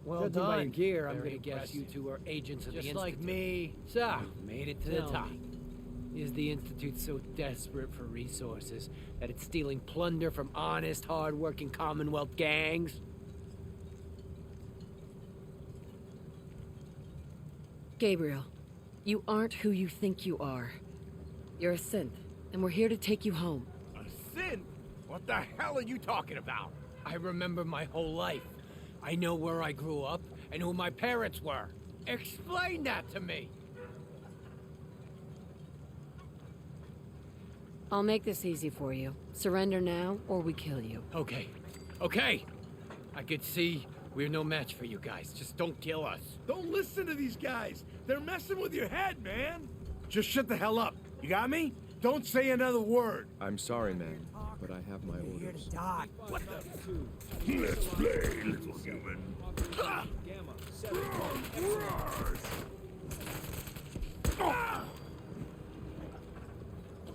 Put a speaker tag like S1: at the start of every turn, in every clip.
S1: Well
S2: Judging by your
S1: done.
S2: gear, I'm
S1: Very
S2: gonna guess you
S1: impressive.
S2: two are agents of the
S1: Just
S2: Institute.
S1: like me.
S2: So, made it to the
S1: Tell
S2: top.
S1: me.
S2: Is the Institute so desperate for resources that it's stealing plunder from honest, hard-working Commonwealth gangs?
S3: Gabriel, you aren't who you think you are. You're a synth, and we're here to take you home.
S4: A sin? What the hell are you talking about?
S2: I remember my whole life. I know where I grew up and who my parents were. Explain that to me!
S3: I'll make this easy for you. Surrender now, or we kill you.
S2: Okay. Okay! I could see we're no match for you guys. Just don't kill us.
S4: Don't listen to these guys. They're messing with your head, man. Just shut the hell up. You got me? Don't say another word.
S5: I'm sorry, man, but I have my
S1: You're here
S5: orders.
S1: to die.
S4: What the? Let's play, little human.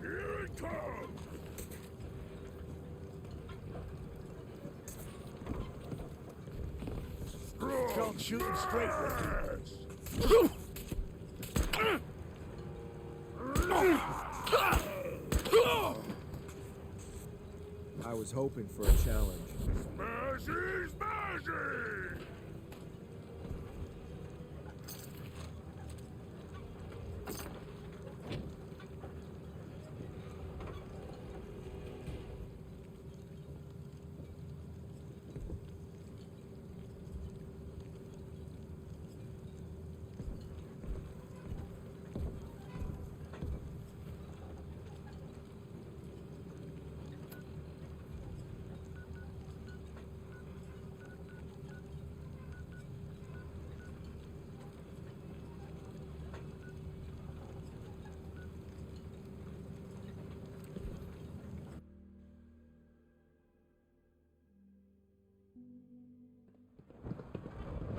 S4: Here it comes. Don't shoot him straight, Ricky.
S5: I was hoping for a challenge.
S4: Smashy, smashy!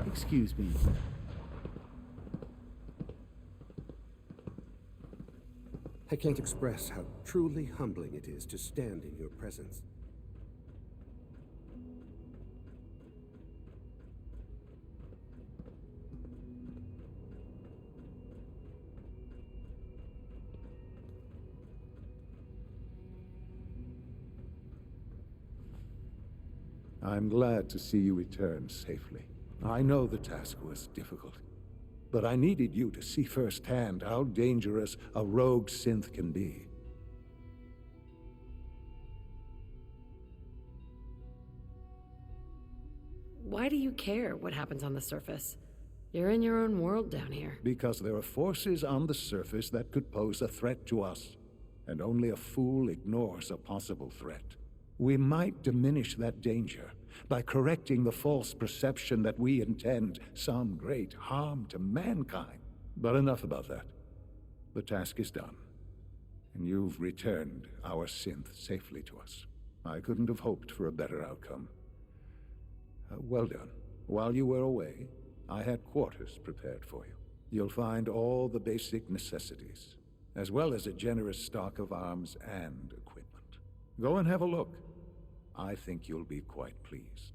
S6: Excuse me. I can't express how truly humbling it is to stand in your presence.
S7: I'm glad to see you return safely. I know the task was difficult, but I needed you to see firsthand how dangerous a rogue synth can be.
S3: Why do you care what happens on the surface? You're in your own world down here.
S7: Because there are forces on the surface that could pose a threat to us, and only a fool ignores a possible threat. We might diminish that danger by correcting the false perception that we intend some great harm to mankind. But enough about that. The task is done, and you've returned our synth safely to us. I couldn't have hoped for a better outcome. Well done. While you were away, I had quarters prepared for you. You'll find all the basic necessities, as well as a generous stock of arms and equipment. Go and have a look. I think you'll be quite pleased.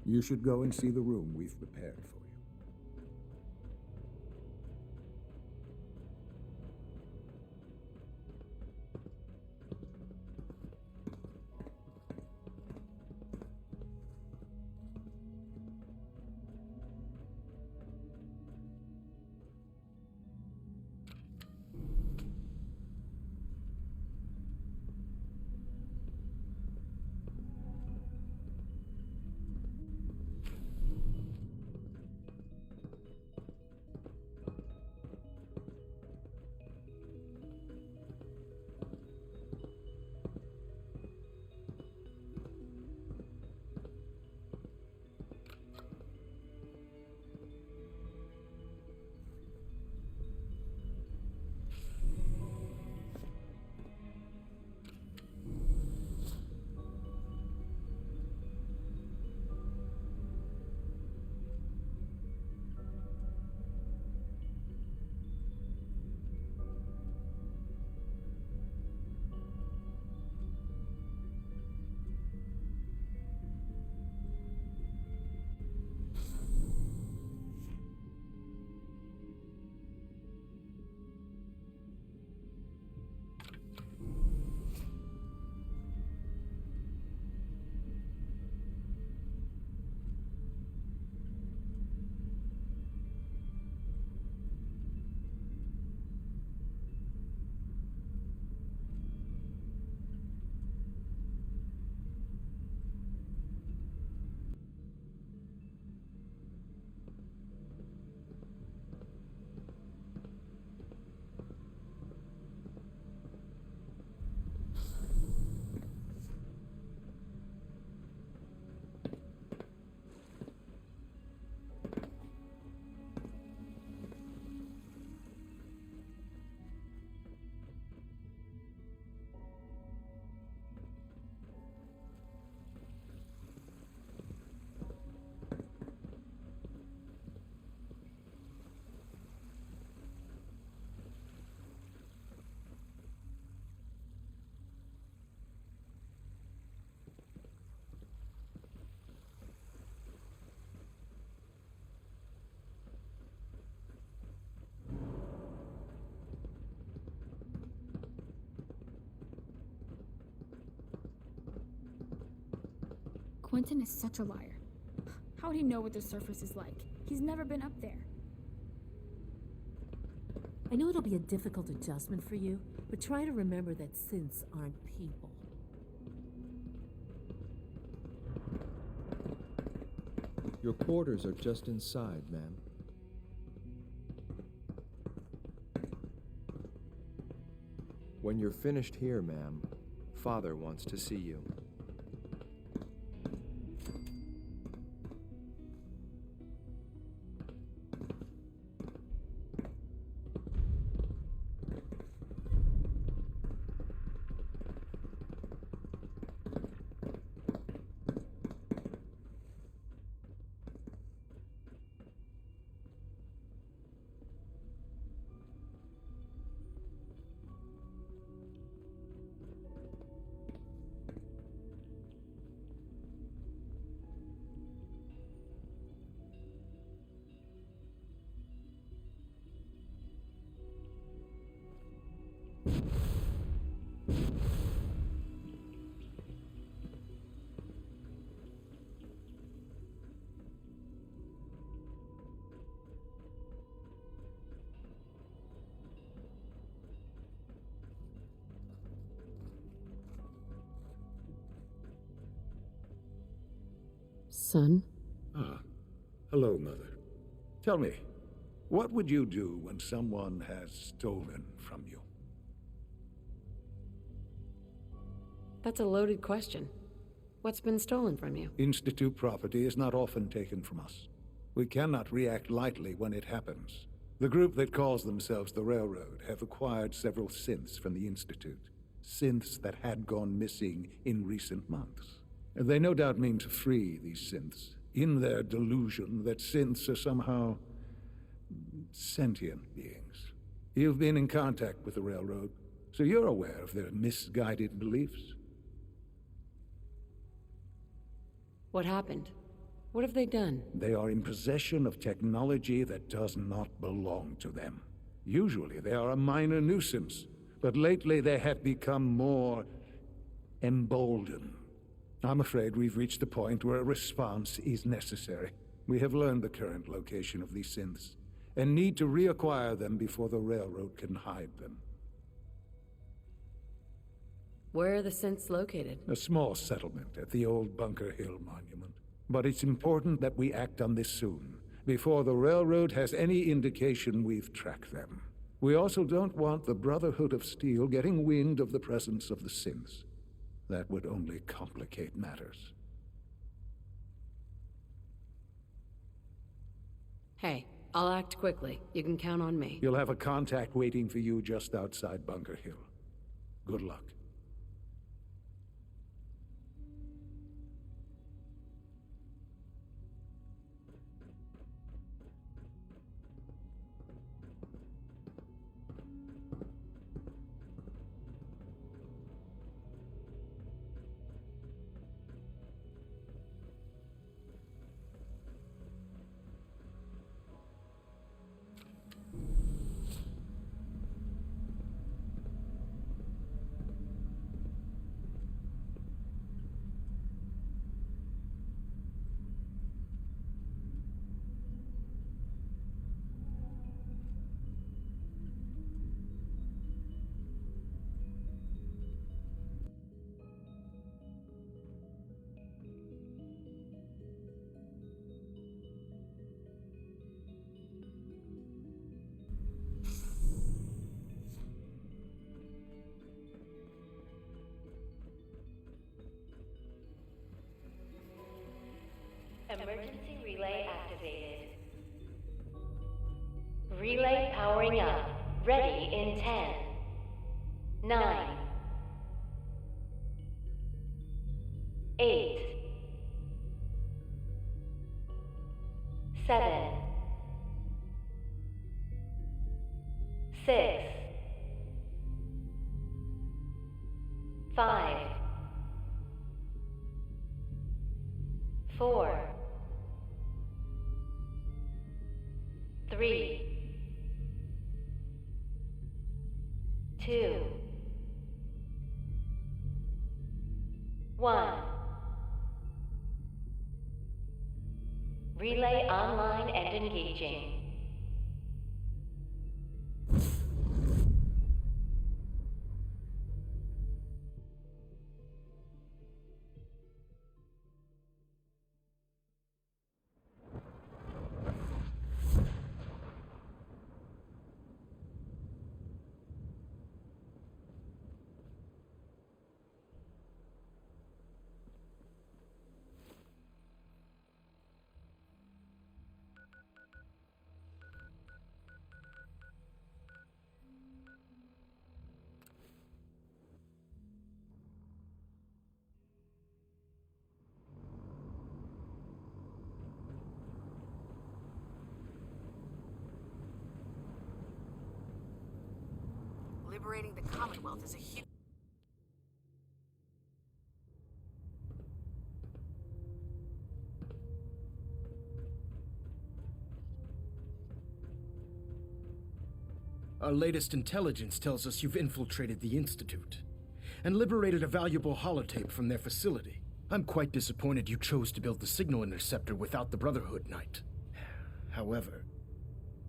S7: You should go and see the room we've prepared for you.
S1: Quentin is such a liar. How'd he know what the surface is like? He's never been up there.
S8: I know it'll be a difficult adjustment for you, but try to remember that synths aren't people.
S5: Your quarters are just inside, ma'am. When you're finished here, ma'am, Father wants to see you.
S3: Son?
S7: Ah, hello, Mother. Tell me, what would you do when someone has stolen from you?
S3: That's a loaded question. What's been stolen from you?
S7: Institute property is not often taken from us. We cannot react lightly when it happens. The group that calls themselves the Railroad have acquired several synths from the Institute. Synths that had gone missing in recent months. They no doubt mean to free these synths, in their delusion that synths are somehow sentient beings. You've been in contact with the Railroad, so you're aware of their misguided beliefs.
S3: What happened? What have they done?
S7: They are in possession of technology that does not belong to them. Usually they are a minor nuisance, but lately they have become more emboldened. I'm afraid we've reached the point where a response is necessary. We have learned the current location of these synths, and need to reacquire them before the railroad can hide them.
S3: Where are the synths located?
S7: A small settlement at the old Bunker Hill Monument. But it's important that we act on this soon, before the railroad has any indication we've tracked them. We also don't want the Brotherhood of Steel getting wind of the presence of the synths. That would only complicate matters.
S3: Hey, I'll act quickly. You can count on me.
S7: You'll have a contact waiting for you just outside Bunker Hill. Good luck.
S9: Emergency relay activated. Relay powering up. Ready in 10, 9, 8, 7, 6, 5, 4, 3, 2, 1. Relay online and engaging.
S3: Liberating the Commonwealth is a huge...
S10: Our latest intelligence tells us you've infiltrated the Institute and liberated a valuable holotape from their facility. I'm quite disappointed you chose to build the signal interceptor without the Brotherhood Knight. However,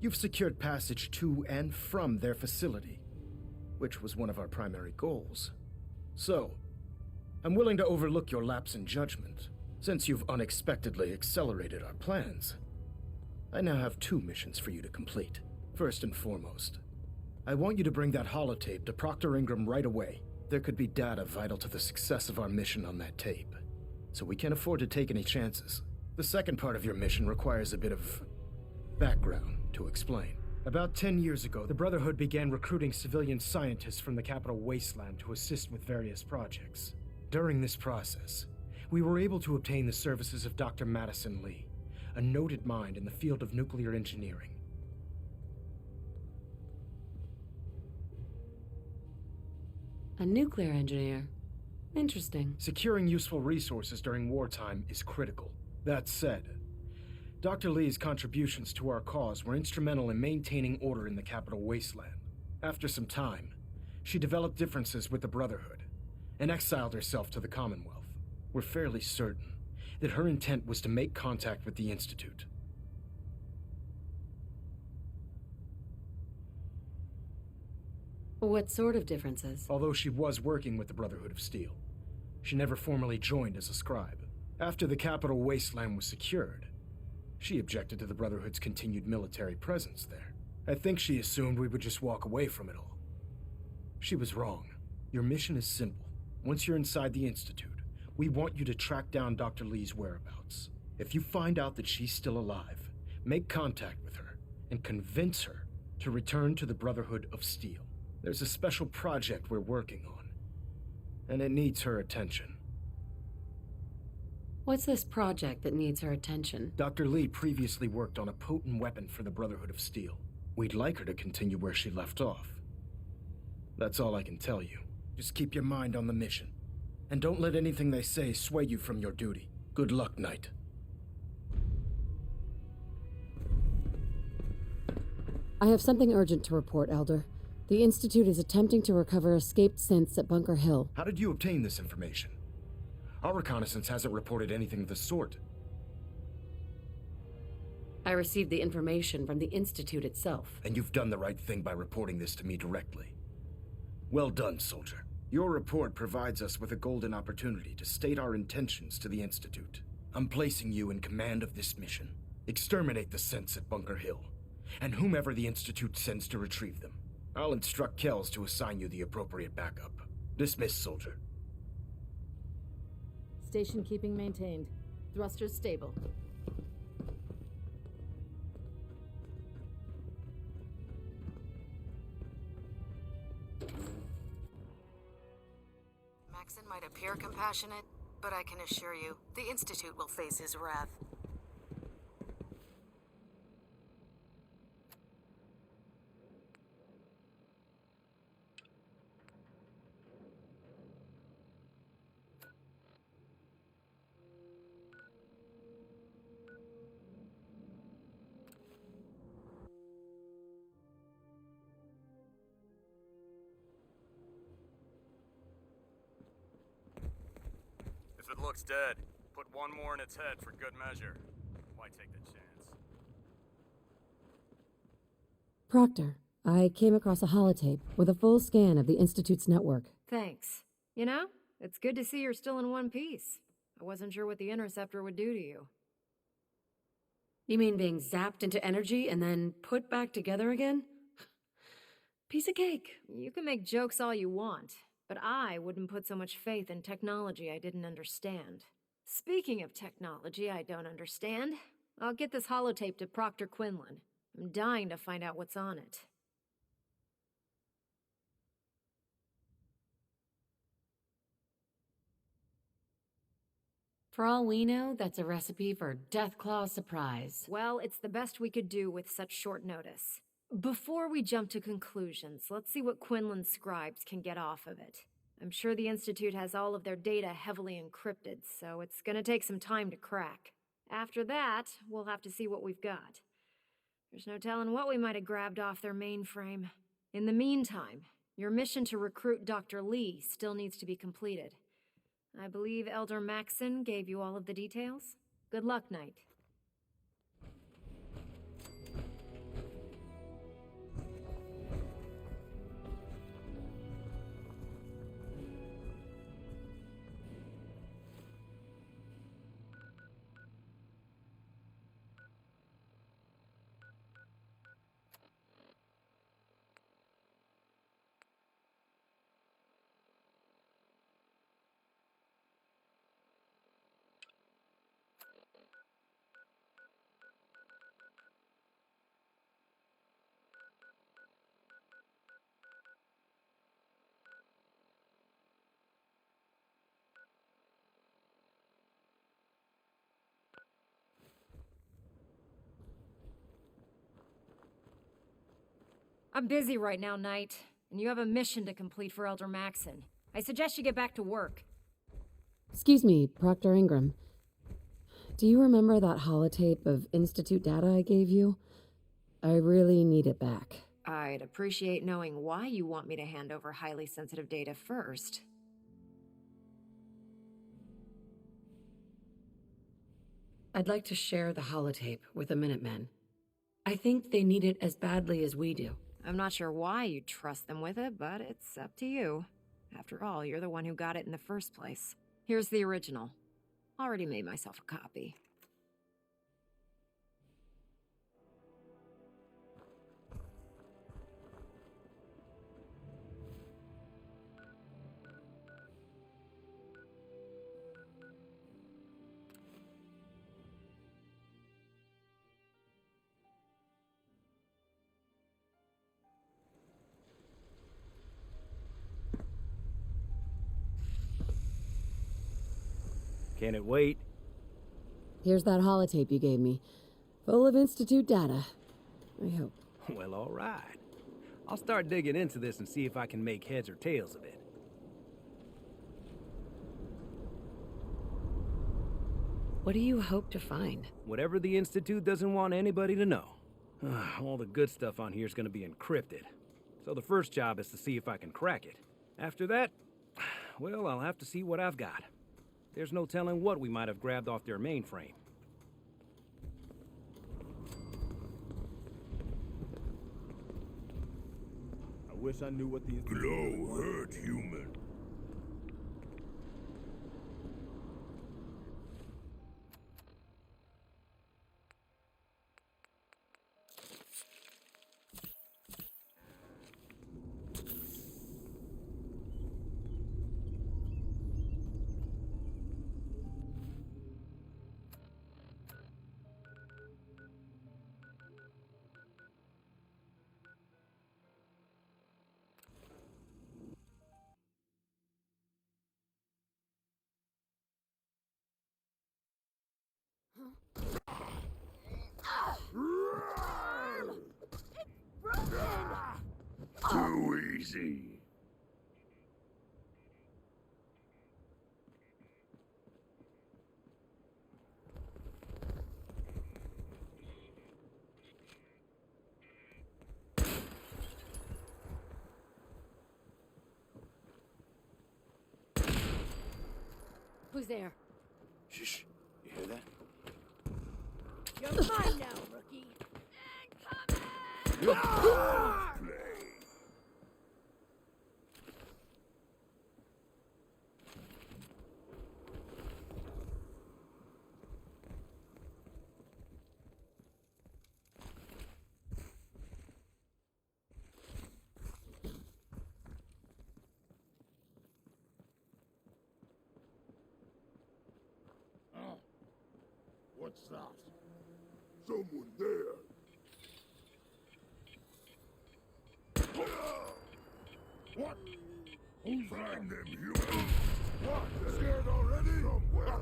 S10: you've secured passage to and from their facility, which was one of our primary goals. So, I'm willing to overlook your lapse in judgment, since you've unexpectedly accelerated our plans. I now have 2 missions for you to complete. First and foremost, I want you to bring that holotape to Proctor Ingram right away. There could be data vital to the success of our mission on that tape, so we can't afford to take any chances. The second part of your mission requires a bit of background to explain. About 10 years ago, the Brotherhood began recruiting civilian scientists from the capital wasteland to assist with various projects. During this process, we were able to obtain the services of Dr. Madison Lee, a noted mind in the field of nuclear engineering.
S3: A nuclear engineer. Interesting.
S10: Securing useful resources during wartime is critical. That said, Dr. Lee's contributions to our cause were instrumental in maintaining order in the capital wasteland. After some time, she developed differences with the Brotherhood and exiled herself to the Commonwealth. We're fairly certain that her intent was to make contact with the Institute.
S3: What sort of differences?
S10: Although she was working with the Brotherhood of Steel, she never formally joined as a scribe. After the capital wasteland was secured, she objected to the Brotherhood's continued military presence there. I think she assumed we would just walk away from it all. She was wrong. Your mission is simple. Once you're inside the Institute, we want you to track down Dr. Lee's whereabouts. If you find out that she's still alive, make contact with her and convince her to return to the Brotherhood of Steel. There's a special project we're working on, and it needs her attention.
S3: What's this project that needs her attention?
S10: Dr. Lee previously worked on a potent weapon for the Brotherhood of Steel. We'd like her to continue where she left off. That's all I can tell you. Just keep your mind on the mission. And don't let anything they say sway you from your duty. Good luck, Knight.
S11: I have something urgent to report, Elder. The Institute is attempting to recover escaped synths at Bunker Hill.
S10: How did you obtain this information? Our reconnaissance hasn't reported anything of the sort.
S3: I received the information from the Institute itself.
S10: And you've done the right thing by reporting this to me directly. Well done, soldier. Your report provides us with a golden opportunity to state our intentions to the Institute. I'm placing you in command of this mission. Exterminate the synths at Bunker Hill, and whomever the Institute sends to retrieve them. I'll instruct Kells to assign you the appropriate backup. Dismissed, soldier.
S8: Station keeping maintained. Thrusters stable.
S3: Maxon might appear compassionate, but I can assure you, the Institute will face his wrath.
S12: If it looks dead, put one more in its head for good measure. Why take the chance?
S11: Proctor, I came across a holotape with a full scan of the Institute's network.
S13: Thanks. You know, it's good to see you're still in one piece. I wasn't sure what the Interceptor would do to you.
S3: You mean being zapped into energy and then put back together again? Piece of cake.
S13: You can make jokes all you want, but I wouldn't put so much faith in technology I didn't understand. Speaking of technology I don't understand, I'll get this holotape to Proctor Quinlan. I'm dying to find out what's on it.
S3: For all we know, that's a recipe for Deathclaw surprise.
S13: Well, it's the best we could do with such short notice. Before we jump to conclusions, let's see what Quinlan's scribes can get off of it. I'm sure the Institute has all of their data heavily encrypted, so it's gonna take some time to crack. After that, we'll have to see what we've got. There's no telling what we might have grabbed off their mainframe. In the meantime, your mission to recruit Dr. Lee still needs to be completed. I believe Elder Maxon gave you all of the details. Good luck, Knight. I'm busy right now, Knight, and you have a mission to complete for Elder Maxon. I suggest you get back to work.
S11: Excuse me, Proctor Ingram. Do you remember that holotape of Institute data I gave you? I really need it back.
S13: I'd appreciate knowing why you want me to hand over highly sensitive data first.
S3: I'd like to share the holotape with the Minutemen. I think they need it as badly as we do.
S13: I'm not sure why you'd trust them with it, but it's up to you. After all, you're the one who got it in the first place. Here's the original. Already made myself a copy.
S2: Can it wait?
S11: Here's that holotape you gave me. Full of Institute data. I hope.
S2: Well, all right. I'll start digging into this and see if I can make heads or tails of it.
S3: What do you hope to find?
S2: Whatever the Institute doesn't want anybody to know. All the good stuff on here is going to be encrypted. So the first job is to see if I can crack it. After that, well, I'll have to see what I've got. There's no telling what we might have grabbed off their mainframe.
S4: I wish I knew what these...
S14: Glow hurt human. Too easy.
S11: Who's there?
S14: Shh. You hear that?
S1: You're mine now, rookie.
S14: What's that? Someone there. What? Find them humans. What? Scared already? Somewhere.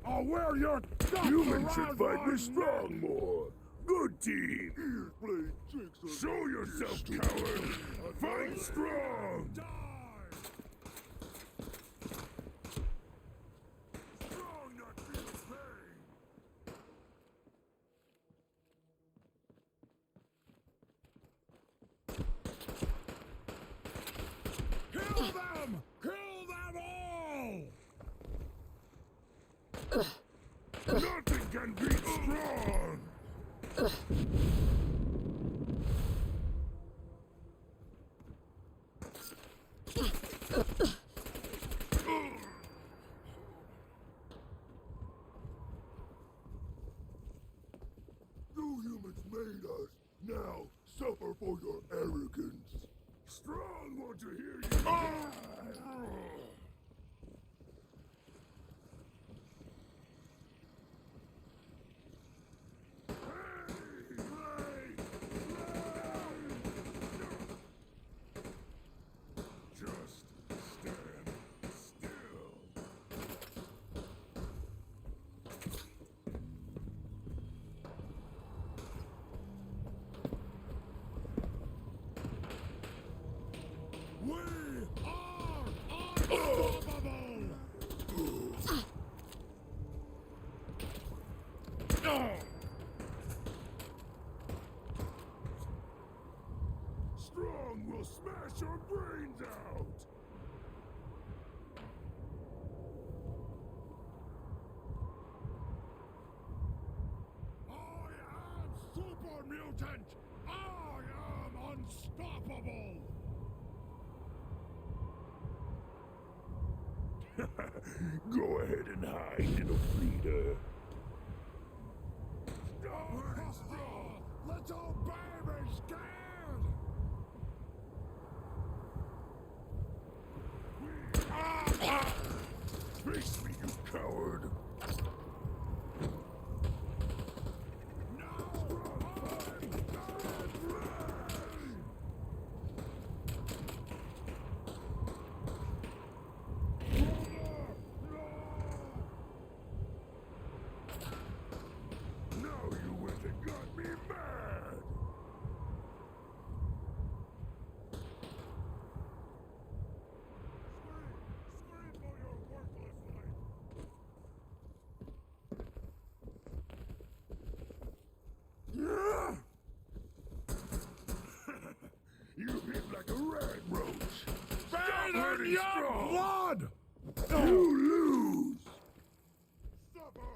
S14: I'll wear your guts. Humans should fight me strong more. Good team. Ears playing tricks. Show yourself, coward. Fight strong. Nothing can beat strong! You humans made us. Now suffer for your arrogance. Strong want to hear you. We are tongue will smash your brains out! I am super mutant! I am unstoppable! Go ahead and hide, little Frida. Little baby scared! Face me, you coward! Now you went and got me mad! Scream for your worthless life! You hit like a rag roach! Stop hurting strong! Blood! You lose! Suffer!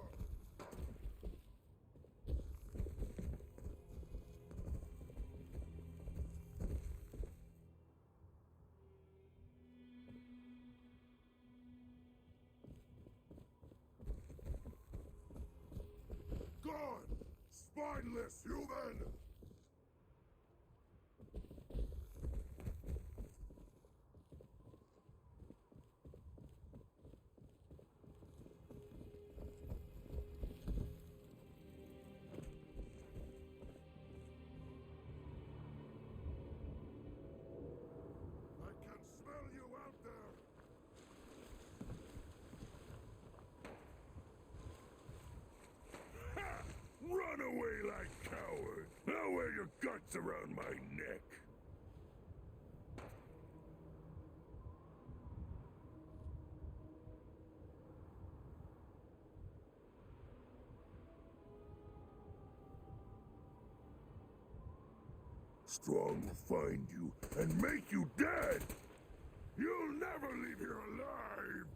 S14: Gone! Spineless human! I can smell you out there! Ha! Run away like coward! I'll wear your guts around my neck! Strong will find you and make you dead! You'll never leave here alive!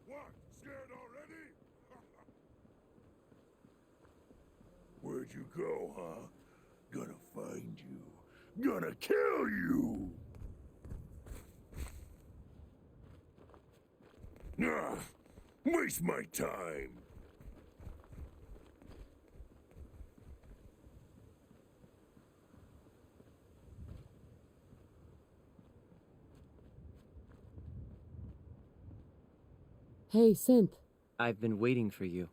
S14: What? Scared already? Where'd you go, huh? Gonna find you. Gonna kill you! Ah, waste my time.
S11: Hey, Synth.
S15: I've been waiting for you.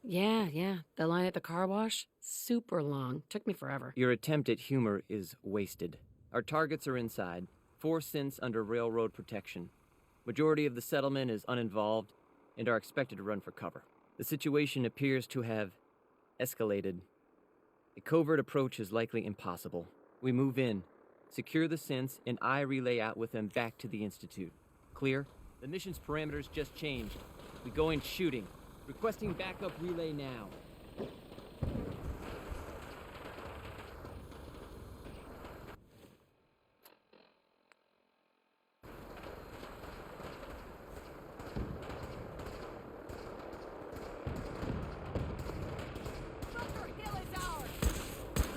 S3: Yeah. The line at the car wash? Super long. Took me forever.
S15: Your attempt at humor is wasted. Our targets are inside. 4 synths under railroad protection. Majority of the settlement is uninvolved and are expected to run for cover. The situation appears to have escalated. A covert approach is likely impossible. We move in, secure the synths, and I relay out with them back to the Institute. Clear? The mission's parameters just changed. We go in shooting. Requesting backup relay now.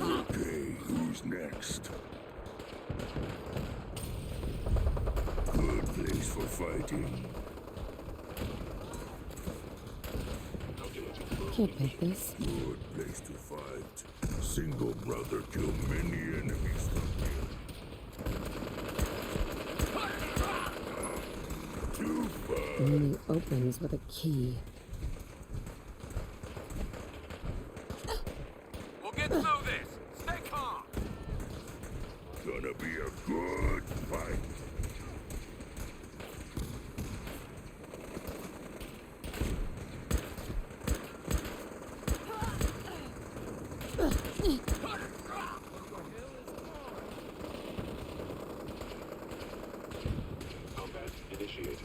S14: Okay, who's next? Good place for fighting.
S11: Can't pick this.
S14: Good place to fight. Single brother kill many enemies from here. Too far.
S11: Only opens with a key.
S12: We'll get through this. Stay calm.
S14: Gonna be a good fight.
S5: Combat initiated.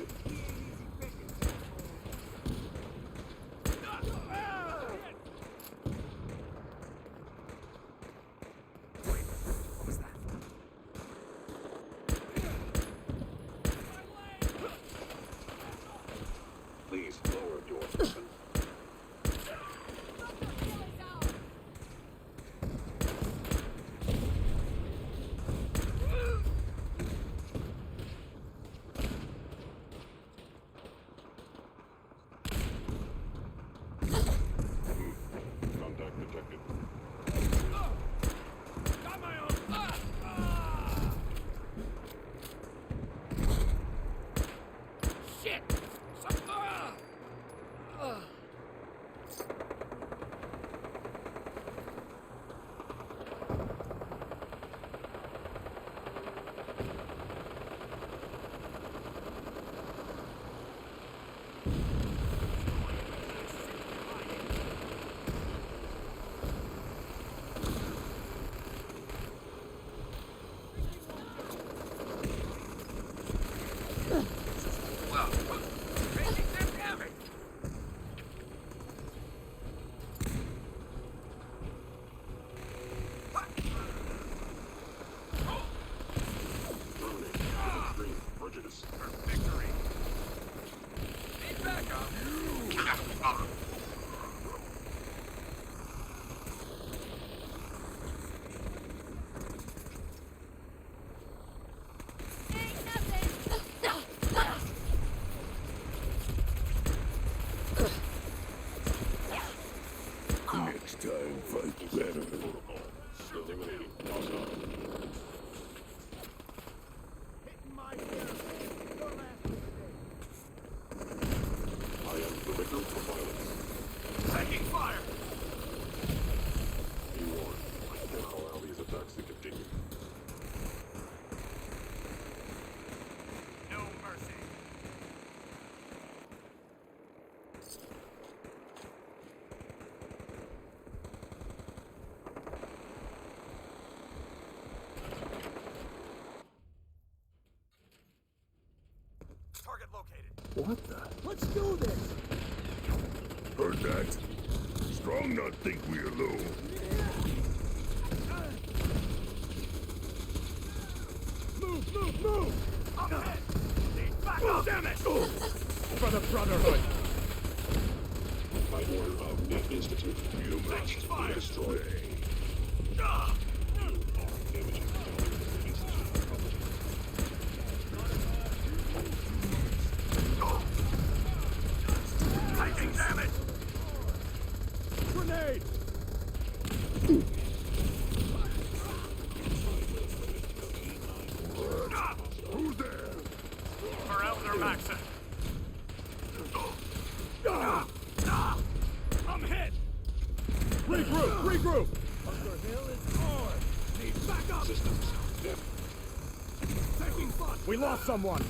S14: justice for victory. Need backup. Next time, fight better. Eliminating hostile. I am the victim of violence. Taking fire! Be warned, I cannot allow these attacks to continue. No mercy. Target located.
S4: What the?
S14: Let's do this! Heard that? Strong not think we alone.
S4: Move!
S14: Up ahead! Back up! Damn it!
S4: For the Brotherhood!
S14: By order of Net Institute, you must be destroyed. You are damaging the Institute property. Taking damage!
S4: Grenade!
S14: Who's there?
S12: For Elder Maxon.
S4: I'm hit! Regroup!
S14: Bunker Hill is ours! Need backup! Systems.
S4: Taking fire! We lost someone!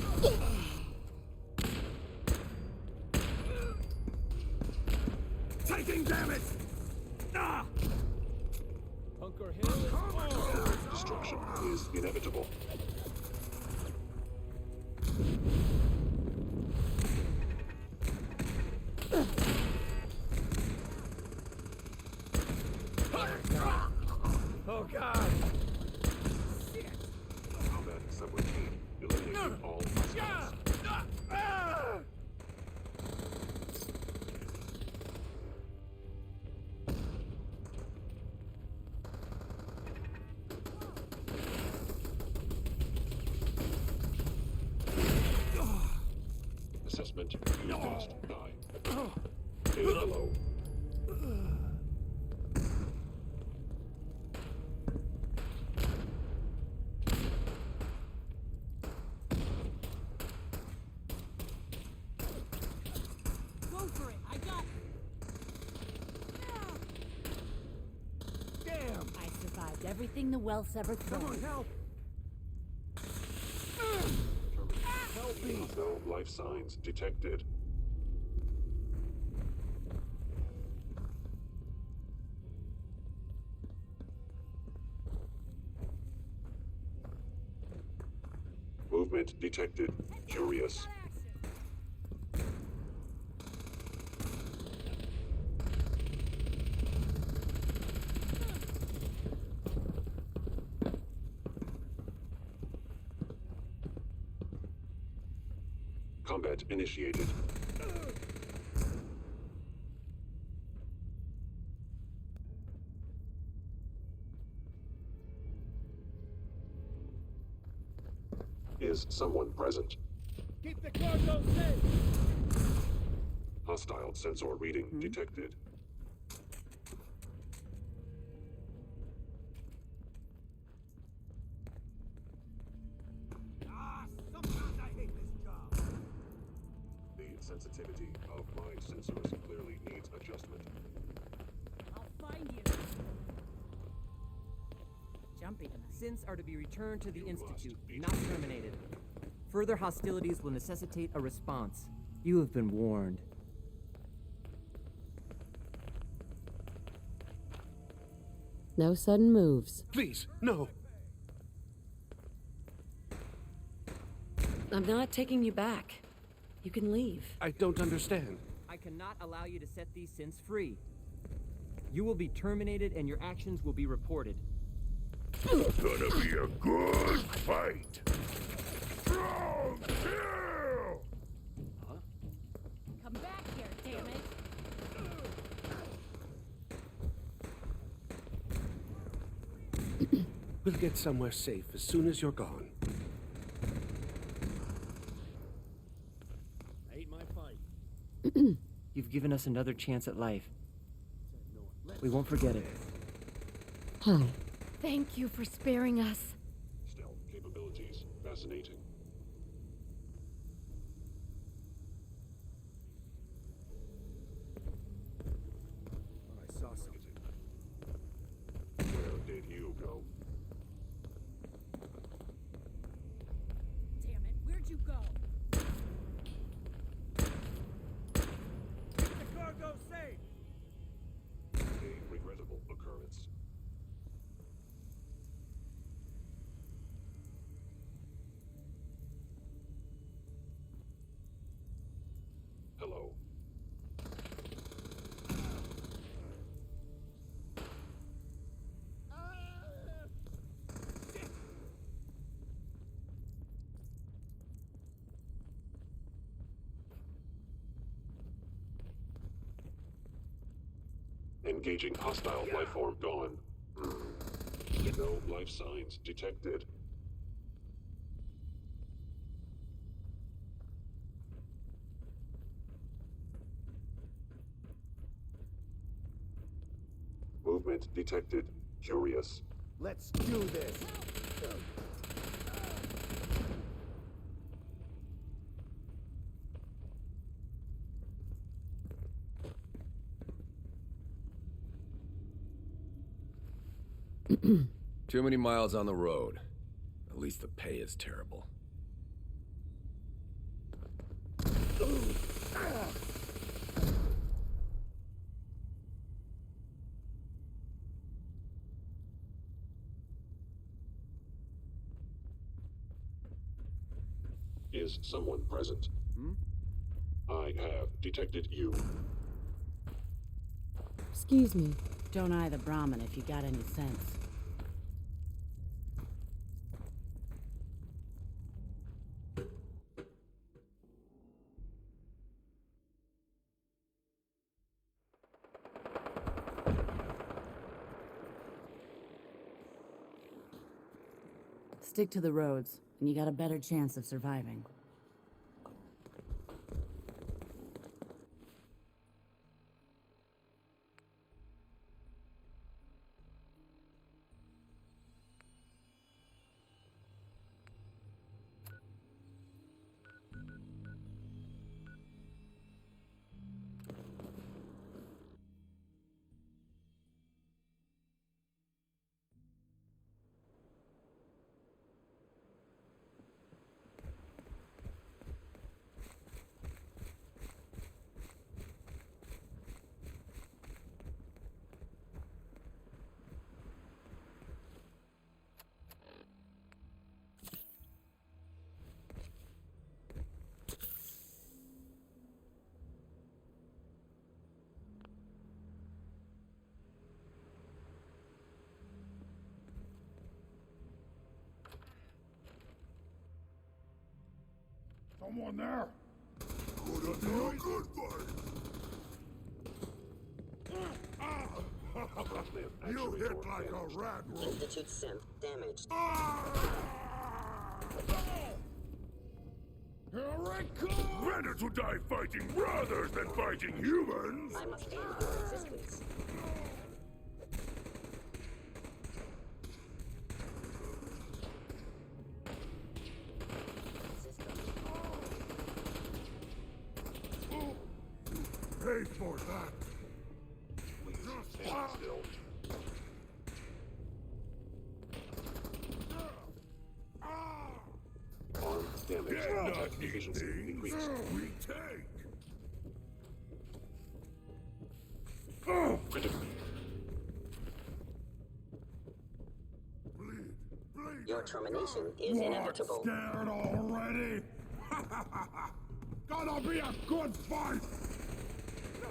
S4: Taking damage!
S14: Bunker Hill is ours! Destruction is inevitable.
S4: Oh God!
S14: Combat subway team, eliminating all hostiles. Assessment, you must die. Hello.
S8: Go for it. I got it.
S4: Damn!
S8: I survived everything the Wells ever thrown.
S4: Come on, help! Help me!
S14: No life signs detected. Movement detected. Curious. Combat initiated. Is someone present?
S4: Keep the cargo safe!
S14: Hostile sensor reading detected.
S4: Sometimes I hate this job!
S14: The sensitivity of my sensors clearly needs adjustment.
S8: I'll find you.
S15: Jumpy. Synths are to be returned to the Institute, not terminated. Further hostilities will necessitate a response. You have been warned.
S11: No sudden moves.
S6: Please, no.
S3: I'm not taking you back. You can leave.
S6: I don't understand.
S15: I cannot allow you to set these synths free. You will be terminated and your actions will be reported.
S14: Gonna be a good fight. Strong! Double kill!
S1: Come back here, damn it!
S6: We'll get somewhere safe as soon as you're gone.
S2: Ain't my fight.
S15: You've given us another chance at life. We won't forget it.
S11: Hi.
S13: Thank you for sparing us.
S14: Stealth capabilities. Fascinating.
S6: I saw something.
S14: Where did you go?
S1: Damn it, where'd you go?
S2: The cargo safe!
S14: A regrettable occurrence. Hello. Engaging hostile lifeform gone. No life signs detected. Movement detected. Curious.
S4: Let's do this.
S16: Too many miles on the road. At least the pay is terrible.
S14: Is someone present? I have detected you.
S11: Excuse me.
S17: Don't eye the Brahmin if you got any sense. Stick to the roads, and you got a better chance of surviving.
S14: Someone there? Could be a good fight. You hit like a rat.
S18: Institute synth damaged.
S14: Here I come! Better to die fighting brothers than fighting humans!
S18: I must end your existence.
S14: Pay for that! Just stand still. Arm damage. Attack efficiency increased. Retake! Critical.
S18: Your termination is inevitable.
S14: Scared already? Gonna be a good fight! No!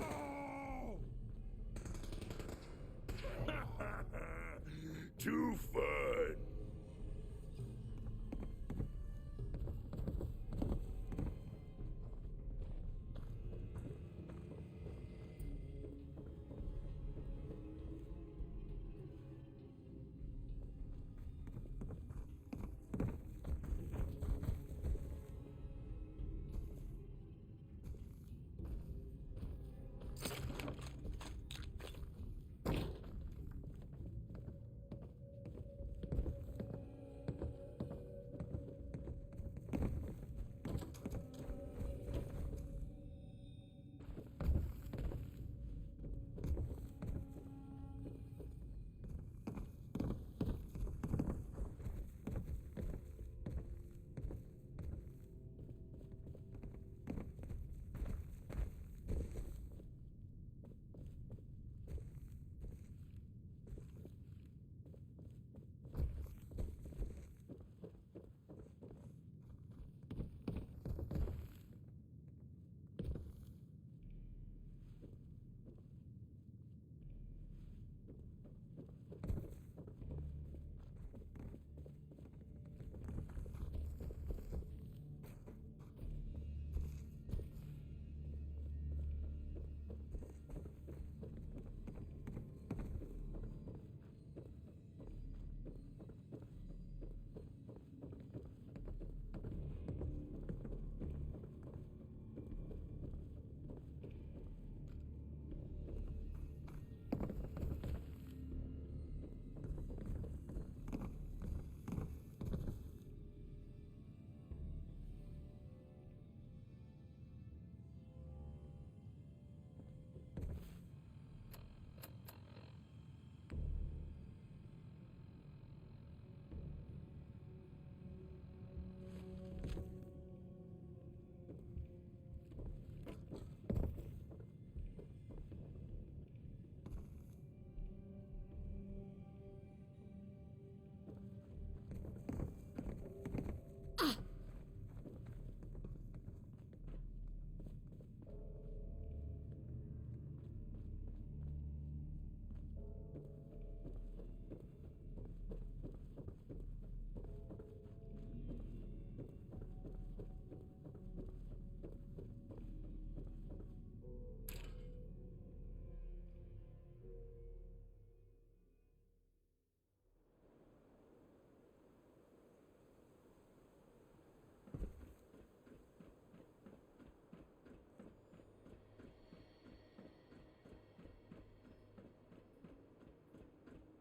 S14: Too fun.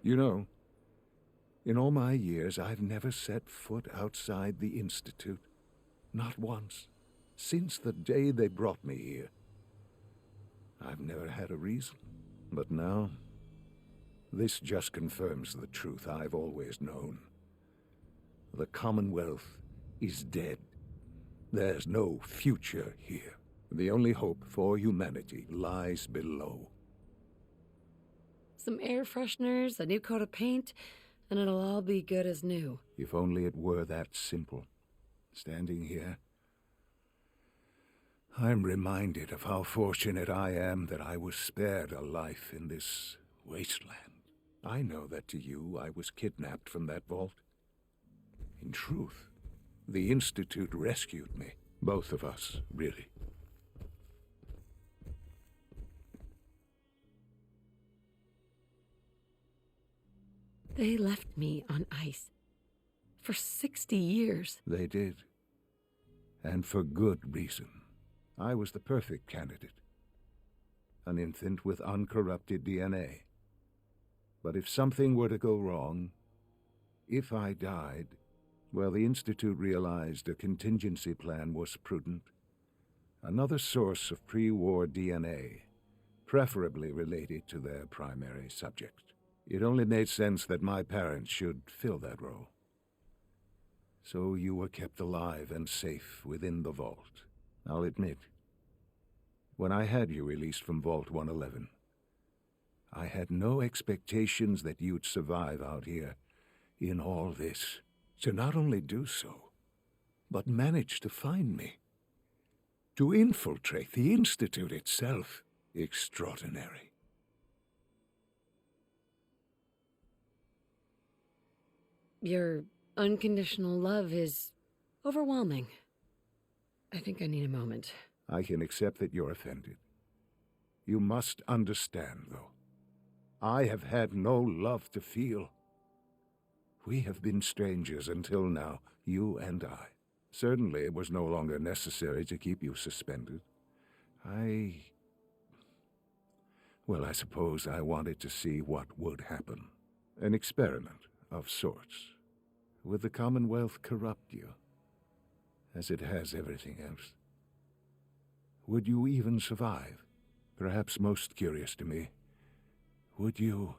S7: You know, in all my years, I've never set foot outside the Institute. Not once. Since the day they brought me here. I've never had a reason. But now, this just confirms the truth I've always known. The Commonwealth is dead. There's no future here. The only hope for humanity lies below.
S3: Some air fresheners, a new coat of paint, and it'll all be good as new.
S7: If only it were that simple. Standing here, I'm reminded of how fortunate I am that I was spared a life in this wasteland. I know that to you, I was kidnapped from that vault. In truth, the Institute rescued me. Both of us, really.
S3: They left me on ice. For 60 years.
S7: They did. And for good reason. I was the perfect candidate. An infant with uncorrupted DNA. But if something were to go wrong, if I died, well, the Institute realized a contingency plan was prudent. Another source of pre-war DNA, preferably related to their primary subject. It only made sense that my parents should fill that role. So you were kept alive and safe within the vault. I'll admit, when I had you released from Vault 111, I had no expectations that you'd survive out here in all this. To not only do so, but manage to find me. To infiltrate the Institute itself. Extraordinary.
S3: Your unconditional love is overwhelming. I think I need a moment.
S7: I can accept that you're offended. You must understand, though. I have had no love to feel. We have been strangers until now, you and I. Certainly it was no longer necessary to keep you suspended. Well, I suppose I wanted to see what would happen. An experiment of sorts. Would the Commonwealth corrupt you, as it has everything else? Would you even survive? Perhaps most curious to me, would you,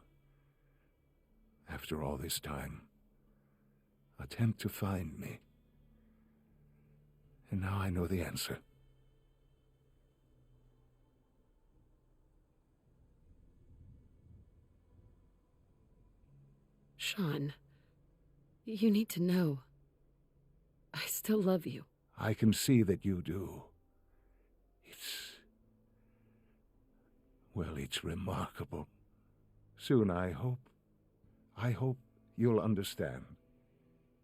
S7: after all this time, attempt to find me? And now I know the answer.
S3: Sean, you need to know. I still love you.
S7: I can see that you do. It's remarkable. Soon, I hope you'll understand.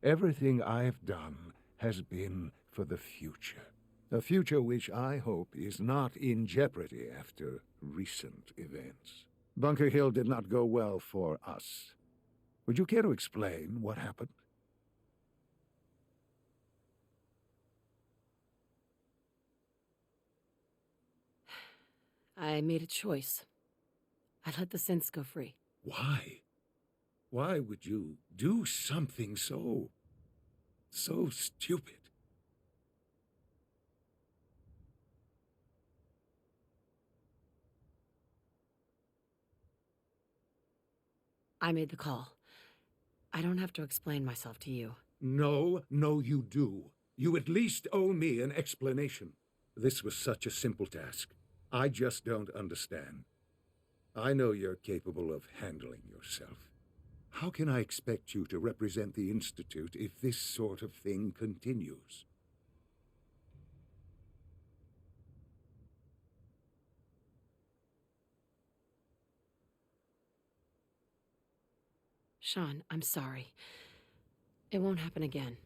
S7: Everything I've done has been for the future. A future which I hope is not in jeopardy after recent events. Bunker Hill did not go well for us. Would you care to explain what happened?
S3: I made a choice. I let the synths go free.
S7: Why? Why would you do something so stupid?
S3: I made the call. I don't have to explain myself to you.
S7: No, you do. You at least owe me an explanation. This was such a simple task. I just don't understand. I know you're capable of handling yourself. How can I expect you to represent the Institute if this sort of thing continues?
S3: Sean, I'm sorry. It won't happen again.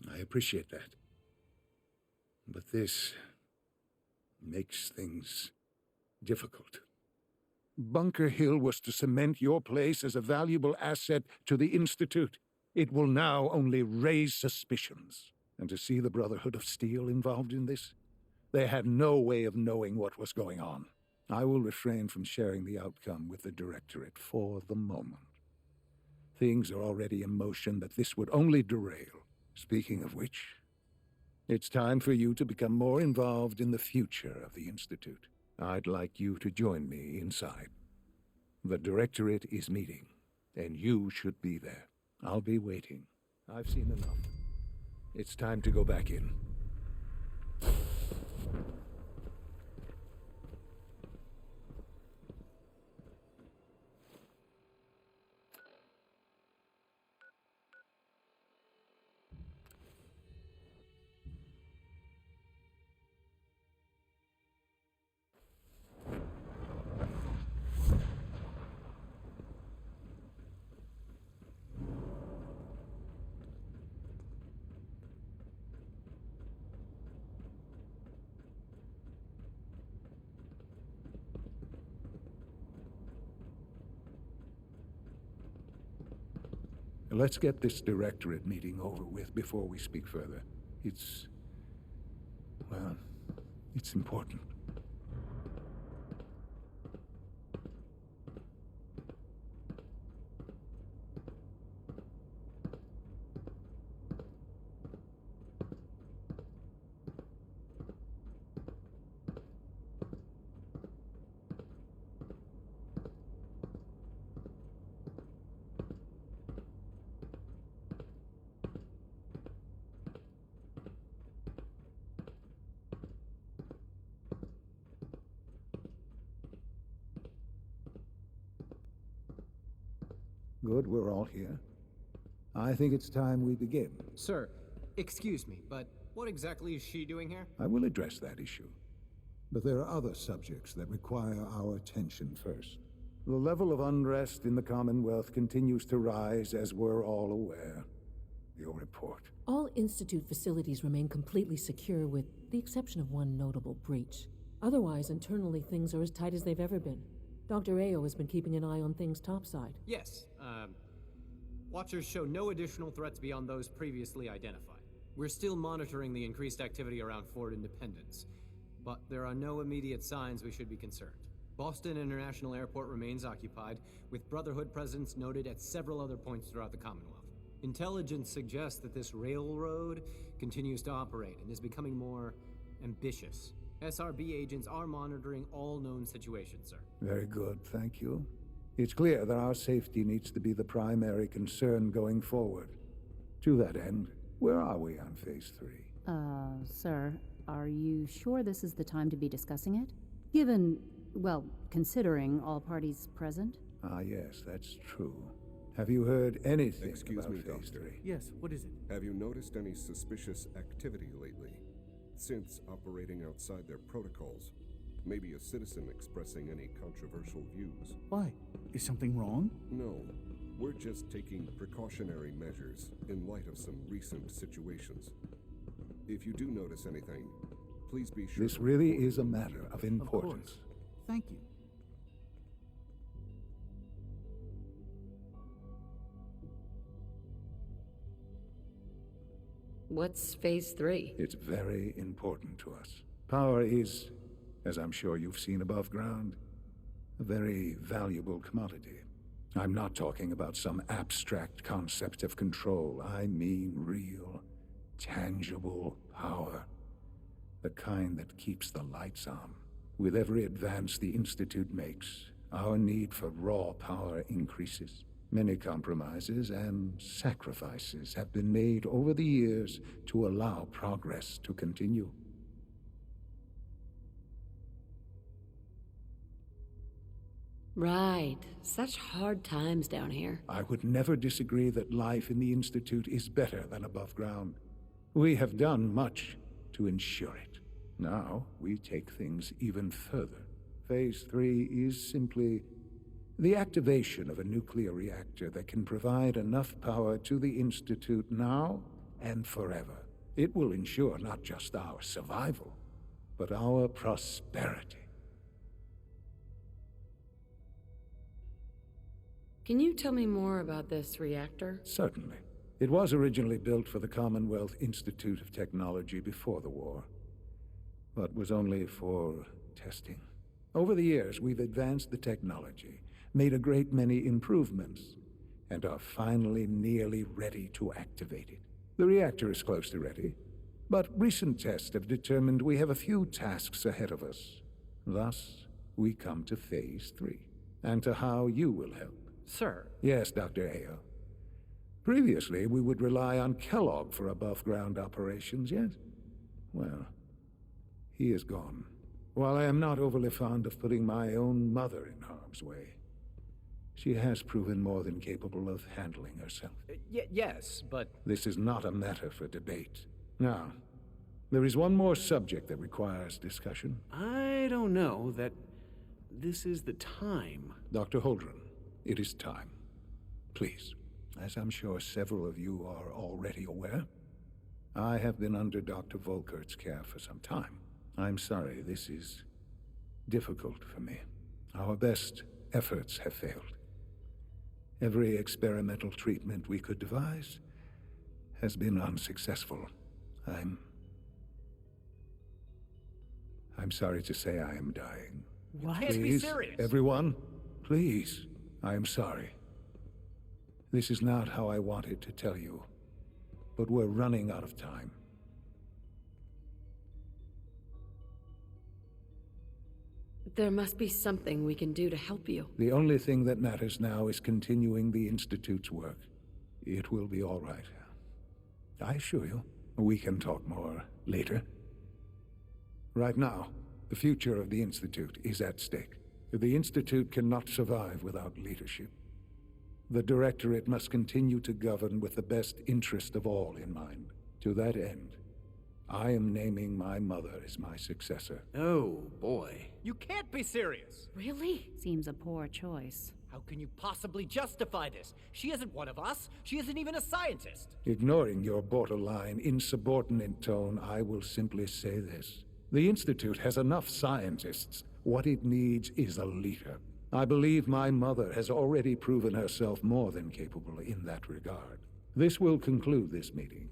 S7: I appreciate that. But this makes things difficult. Bunker Hill was to cement your place as a valuable asset to the Institute. It will now only raise suspicions. And to see the Brotherhood of Steel involved in this, they had no way of knowing what was going on. I will refrain from sharing the outcome with the Directorate for the moment. Things are already in motion that this would only derail. Speaking of which, it's time for you to become more involved in the future of the Institute. I'd like you to join me inside. The Directorate is meeting, and you should be there. I'll be waiting. I've seen enough. It's time to go back in. Let's get this Directorate meeting over with before we speak further. It's important. Good, we're all here. I think it's time we begin.
S19: Sir, excuse me, but what exactly is she doing here?
S7: I will address that issue. But there are other subjects that require our attention first. The level of unrest in the Commonwealth continues to rise, as we're all aware. Your report.
S8: All Institute facilities remain completely secure with the exception of one notable breach. Otherwise, internally, things are as tight as they've ever been. Dr. Ao has been keeping an eye on things topside.
S19: Yes, Watchers show no additional threats beyond those previously identified. We're still monitoring the increased activity around Fort Independence, but there are no immediate signs we should be concerned. Boston International Airport remains occupied, with Brotherhood presence noted at several other points throughout the Commonwealth. Intelligence suggests that this railroad continues to operate and is becoming more ambitious. SRB agents are monitoring all known situations, sir.
S7: Very good, thank you. It's clear that our safety needs to be the primary concern going forward. To that end, where are we on Phase 3?
S20: Sir, are you sure this is the time to be discussing it? Given, well, considering all parties present?
S7: Ah, yes, that's true. Have you heard anything
S21: Excuse
S7: about
S21: me,
S7: Phase
S21: Doctor.
S7: 3?
S21: Yes, what is it? Have you noticed any suspicious activity lately? Synths operating outside their protocols. Maybe a citizen expressing any controversial views.
S22: Why? Is something wrong?
S21: No. We're just taking precautionary measures in light of some recent situations. If you do notice anything, please be sure.
S7: This really is a matter of importance.
S22: Of course. Thank you.
S3: What's Phase 3?
S7: It's very important to us. Power is, as I'm sure you've seen above ground, a very valuable commodity. I'm not talking about some abstract concept of control. I mean real, tangible power. The kind that keeps the lights on. With every advance the Institute makes, our need for raw power increases. Many compromises and sacrifices have been made over the years to allow progress to continue.
S3: Right. Such hard times down here.
S7: I would never disagree that life in the Institute is better than above ground. We have done much to ensure it. Now, we take things even further. Phase 3 is simply the activation of a nuclear reactor that can provide enough power to the Institute now and forever. It will ensure not just our survival, but our prosperity.
S3: Can you tell me more about this reactor?
S7: Certainly. It was originally built for the Commonwealth Institute of Technology before the war, but was only for testing. Over the years, we've advanced the technology, made a great many improvements, and are finally nearly ready to activate it. The reactor is close to ready, but recent tests have determined we have a few tasks ahead of us. Thus, we come to Phase 3, and to how you will help.
S15: Sir.
S7: Yes, Dr. Ayo. Previously, we would rely on Kellogg for above-ground operations, yet, well, he is gone. While I am not overly fond of putting my own mother in harm's way, she has proven more than capable of handling herself.
S15: Yes, but...
S7: This is not a matter for debate. Now, there is one more subject that requires discussion.
S2: I don't know that this is the time.
S7: Dr. Holdren, it is time. Please, as I'm sure several of you are already aware, I have been under Dr. Volkert's care for some time. I'm sorry, this is difficult for me. Our best efforts have failed. Every experimental treatment we could devise has been unsuccessful. I'm sorry to say I am dying.
S15: What? You can't
S7: Please,
S15: be serious.
S7: everyone, please, I am sorry. This is not how I wanted to tell you, but we're running out of time.
S3: There must be something we can do to help you.
S7: The only thing that matters now is continuing the Institute's work. It will be all right. I assure you, we can talk more later. Right now, the future of the Institute is at stake. The Institute cannot survive without leadership. The Directorate must continue to govern with the best interest of all in mind. To that end, I am naming my mother as my successor.
S2: Oh, boy.
S15: You can't be serious!
S3: Really?
S20: Seems a poor choice.
S15: How can you possibly justify this? She isn't one of us. She isn't even a scientist.
S7: Ignoring your borderline, insubordinate tone, I will simply say this. The Institute has enough scientists. What it needs is a leader. I believe my mother has already proven herself more than capable in that regard. This will conclude this meeting.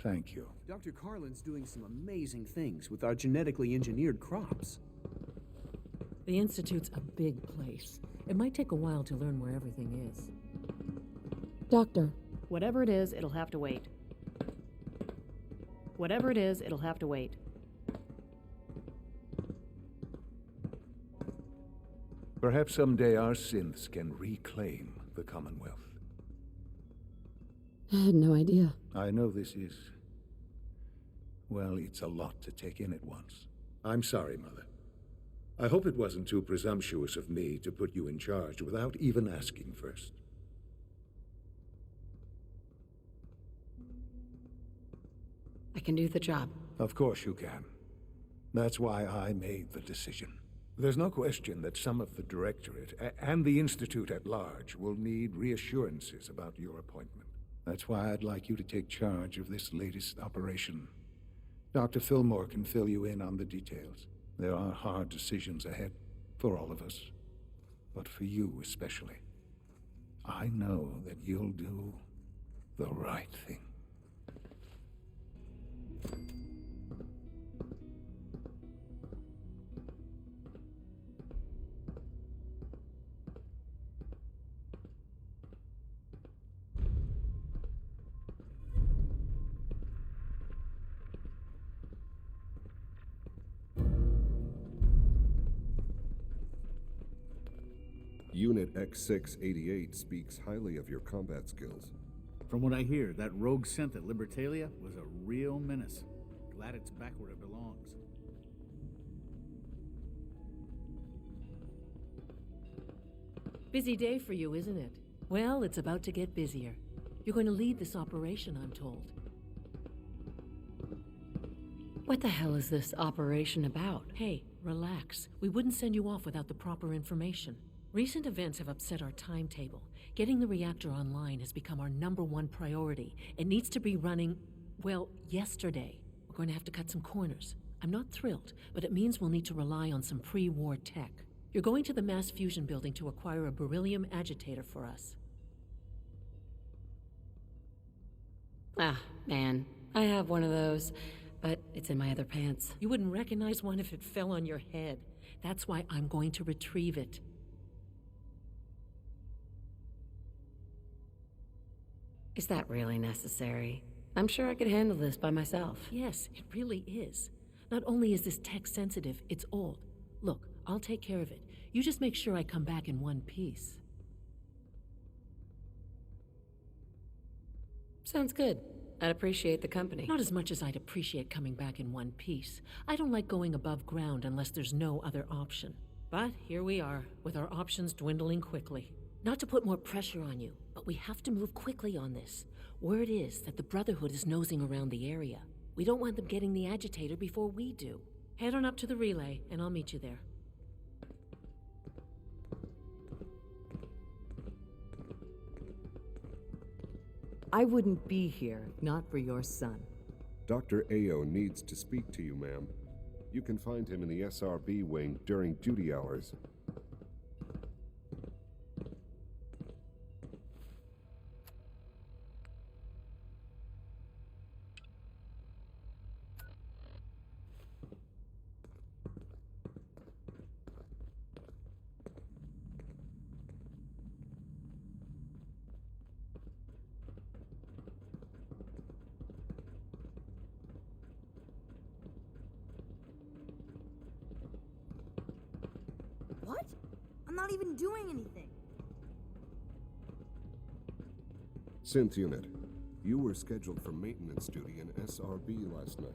S7: Thank you.
S9: Dr. Carlin's doing some amazing things with our genetically engineered crops.
S8: The Institute's a big place. It might take a while to learn where everything is.
S11: Doctor.
S20: Whatever it is, it'll have to wait. Whatever it is, it'll have to wait.
S7: Perhaps someday our synths can reclaim the Commonwealth.
S11: I had no idea.
S7: I know this is... well, it's a lot to take in at once. I'm sorry, Mother. I hope it wasn't too presumptuous of me to put you in charge without even asking first.
S3: I can do the job.
S7: Of course you can. That's why I made the decision. There's no question that some of the Directorate and the Institute at large will need reassurances about your appointment. That's why I'd like you to take charge of this latest operation. Dr. Fillmore can fill you in on the details. There are hard decisions ahead for all of us, but for you especially. I know that you'll do the right thing.
S21: Unit X688 speaks highly of your combat skills.
S22: From what I hear, that rogue scent at Libertalia was a real menace. Glad it's back where it belongs.
S8: Busy day for you, isn't it? Well, it's about to get busier. You're going to lead this operation, I'm told.
S3: What the hell is this operation about?
S8: Hey, relax. We wouldn't send you off without the proper information. Recent events have upset our timetable. Getting the reactor online has become our #1 priority. It needs to be running, well, yesterday. We're going to have to cut some corners. I'm not thrilled, but it means we'll need to rely on some pre-war tech. You're going to the mass fusion building to acquire a beryllium agitator for us.
S3: Ah, man. I have one of those, but it's in my other pants.
S8: You wouldn't recognize one if it fell on your head. That's why I'm going to retrieve it.
S3: Is that really necessary? I'm sure I could handle this by myself.
S8: Yes, it really is. Not only is this tech sensitive, it's old. Look, I'll take care of it. You just make sure I come back in one piece.
S3: Sounds good. I'd appreciate the company.
S8: Not as much as I'd appreciate coming back in one piece. I don't like going above ground unless there's no other option. But here we are, with our options dwindling quickly. Not to put more pressure on you, but we have to move quickly on this. Word is that the Brotherhood is nosing around the area. We don't want them getting the agitator before we do. Head on up to the relay, and I'll meet you there.
S5: I wouldn't be here, not for your son.
S21: Dr. Ayo needs to speak to you, ma'am. You can find him in the SRB wing during duty hours.
S10: What? I'm not even doing anything.
S21: Synth unit, you were scheduled for maintenance duty in SRB last night.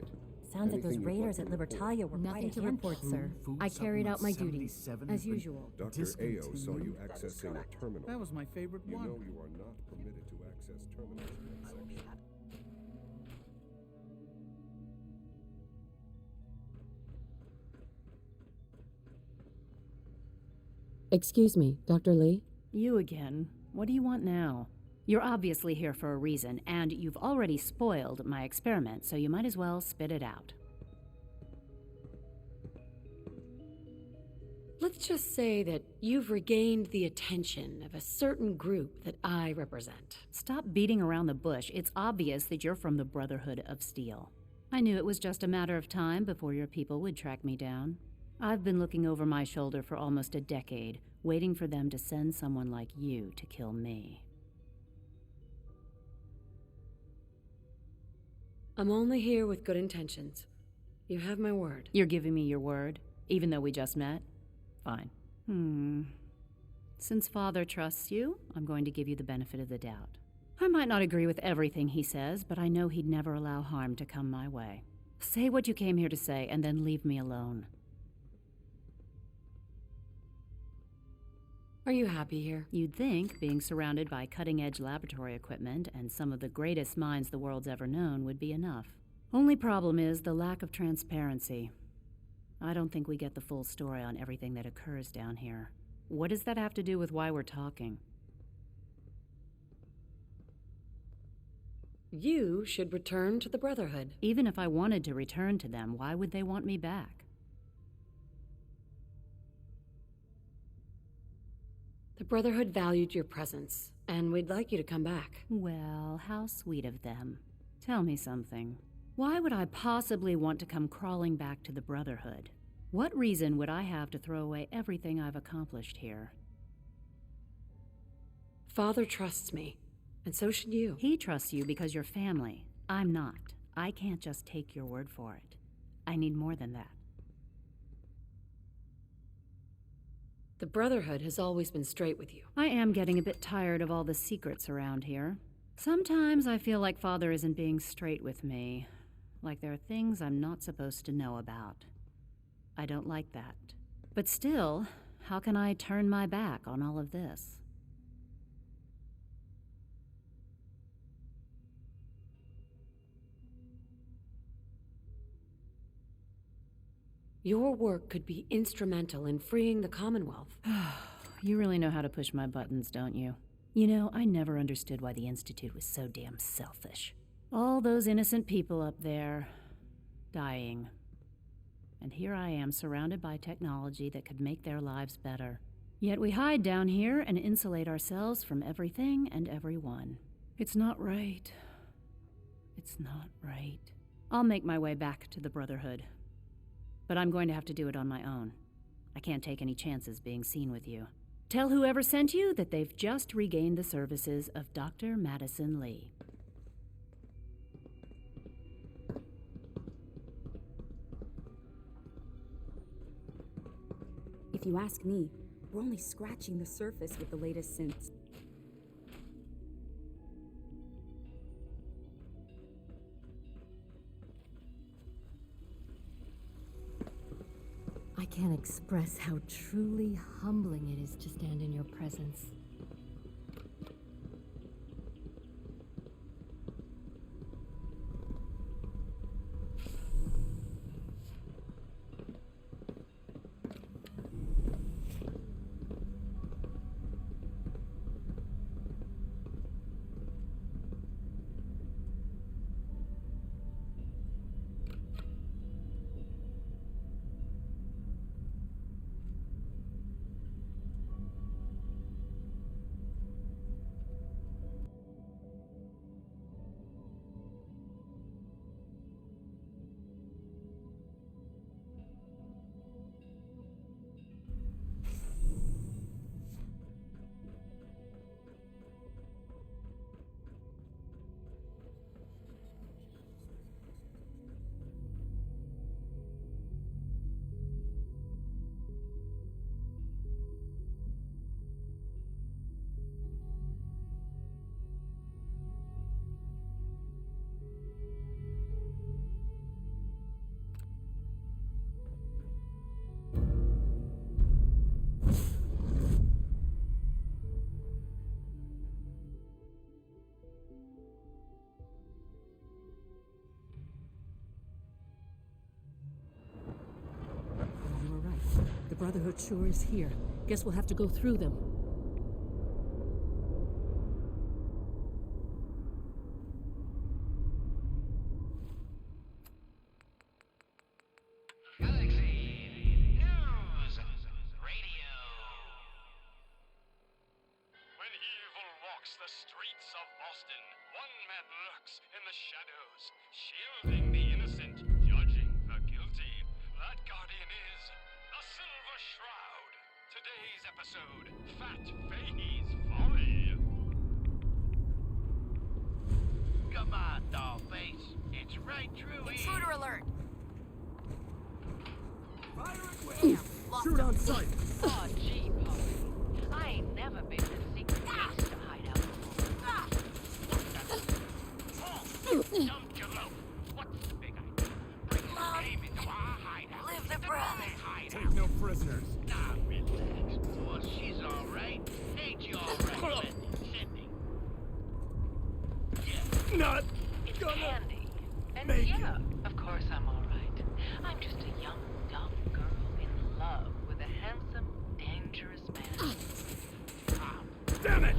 S10: Sounds like those
S21: Anything you'd
S10: raiders
S21: like
S10: at
S21: to report?
S10: Libertalia were
S1: Nothing to report, sir. I carried out my duties, as usual.
S21: Dr. Ayo saw you accessing a terminal.
S22: That was my favorite
S21: You
S22: one.
S21: know you are not permitted to access terminals in that section.
S11: Excuse me, Dr. Lee?
S20: You again. What do you want now? You're obviously here for a reason, and you've already spoiled my experiment, so you might as well spit it out.
S3: Let's just say that you've regained the attention of a certain group that I represent.
S20: Stop beating around the bush. It's obvious that you're from the Brotherhood of Steel. I knew it was just a matter of time before your people would track me down. I've been looking over my shoulder for almost a decade, waiting for them to send someone like you to kill me.
S3: I'm only here with good intentions. You have my word.
S20: You're giving me your word, even though we just met? Fine. Since Father trusts you, I'm going to give you the benefit of the doubt. I might not agree with everything he says, but I know he'd never allow harm to come my way. Say what you came here to say, and then leave me alone.
S3: Are you happy here?
S20: You'd think being surrounded by cutting-edge laboratory equipment and some of the greatest minds the world's ever known would be enough. Only problem is the lack of transparency. I don't think we get the full story on everything that occurs down here. What does that have to do with why we're talking?
S3: You should return to the Brotherhood.
S20: Even if I wanted to return to them, why would they want me back?
S3: The Brotherhood valued your presence, and we'd like you to come back.
S20: Well, how sweet of them. Tell me something. Why would I possibly want to come crawling back to the Brotherhood? What reason would I have to throw away everything I've accomplished here?
S3: Father trusts me, and so should you.
S20: He trusts you because you're family. I'm not. I can't just take your word for it. I need more than that.
S3: The Brotherhood has always been straight with you.
S20: I am getting a bit tired of all the secrets around here. Sometimes I feel like Father isn't being straight with me. Like there are things I'm not supposed to know about. I don't like that. But still, how can I turn my back on all of this?
S3: Your work could be instrumental in freeing the Commonwealth.
S20: You really know how to push my buttons, don't you? You know, I never understood why the Institute was so damn selfish. All those innocent people up there, dying. And here I am surrounded by technology that could make their lives better. Yet we hide down here and insulate ourselves from everything and everyone. It's not right. It's not right. I'll make my way back to the Brotherhood. But I'm going to have to do it on my own. I can't take any chances being seen with you. Tell whoever sent you that they've just regained the services of Dr. Madison Lee.
S1: If you ask me, we're only scratching the surface with the latest synths.
S11: I can't express how truly humbling it is to stand in your presence.
S8: You were right. The Brotherhood sure is here. Guess we'll have to go through them.
S12: When evil walks the streets of Boston, one man lurks in the shadows, shielding the innocent, judging the guilty. That guardian is the Silver Shroud. Today's episode, Fat Fahey's Folly.
S13: Come on, Dollface. It's right through here.
S10: Intruder alert!
S13: Fire at will.
S10: Shoot on sight!
S13: Oh, gee, Poppy. I ain't never been to secret gangster hideout before. Jump your lope. What's the big idea? Bring the game into our hideout.
S10: Live the brother.
S4: Take no prisoners.
S13: Nah, relax, boss. She's all right. Ain't you all right, Cindy? Yeah.
S4: Not
S13: It's
S4: gonna
S13: Candy. And
S4: make
S13: yeah, of course I'm all right. I'm just a young, dumb girl in love with a handsome, dangerous man.
S4: Damn it!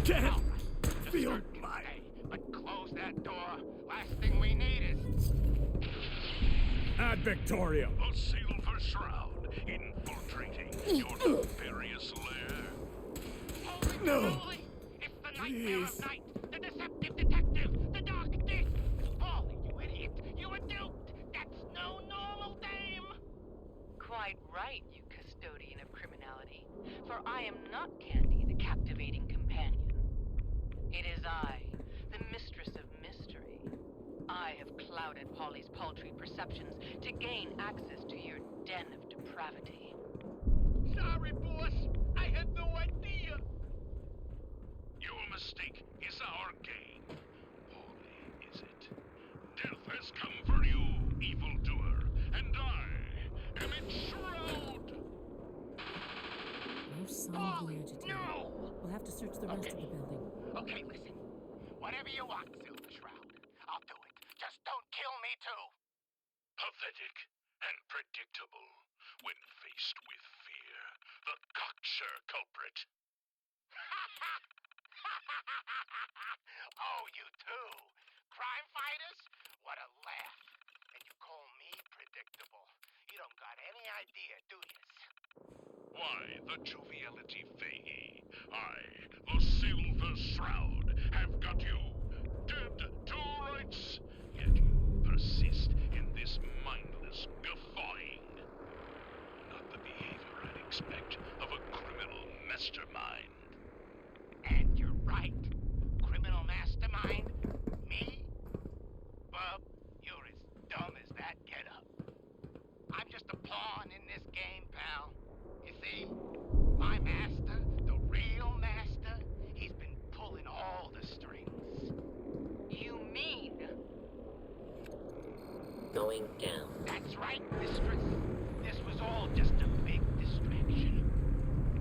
S4: Can't
S13: All right.
S4: feel
S13: Just
S4: my...
S13: stay, but close that door. Last thing we need is...
S4: Ad Victoria.
S14: A Silver Shroud infiltrating your nefarious lair.
S4: No.
S13: It's the nightmare of night. The deceptive detective. The dark dick. Polly, you idiot. You were duped. That's no normal dame. Quite right, you custodian of criminality. For I am not Candy, the captivating companion. It is I, the mistress of mystery. I have clouded Polly's paltry perceptions to gain access to your den of depravity. Sorry, boss. I had no idea.
S14: Your mistake is our gain. Polly, is it? Death has come for you, evildoer, and I am its shroud.
S8: No sign of the agitator.
S13: No!
S8: We'll have to search the rest of the building.
S13: Okay, listen. Whatever you want, Silver Shroud. I'll do it. Just don't kill me, too.
S14: Pathetic and predictable when faced with fear. The cocksure culprit.
S13: Oh, you too? Crime fighters? What a laugh. And you call me predictable. You don't got any idea, do yous?
S14: Why, the joviality Fahey, I, the Silver Shroud, have got you dead to rights. Yet you persist in this mindless guffawing. Not the behavior
S18: Going down.
S13: That's right, mistress. This was all just a big distraction.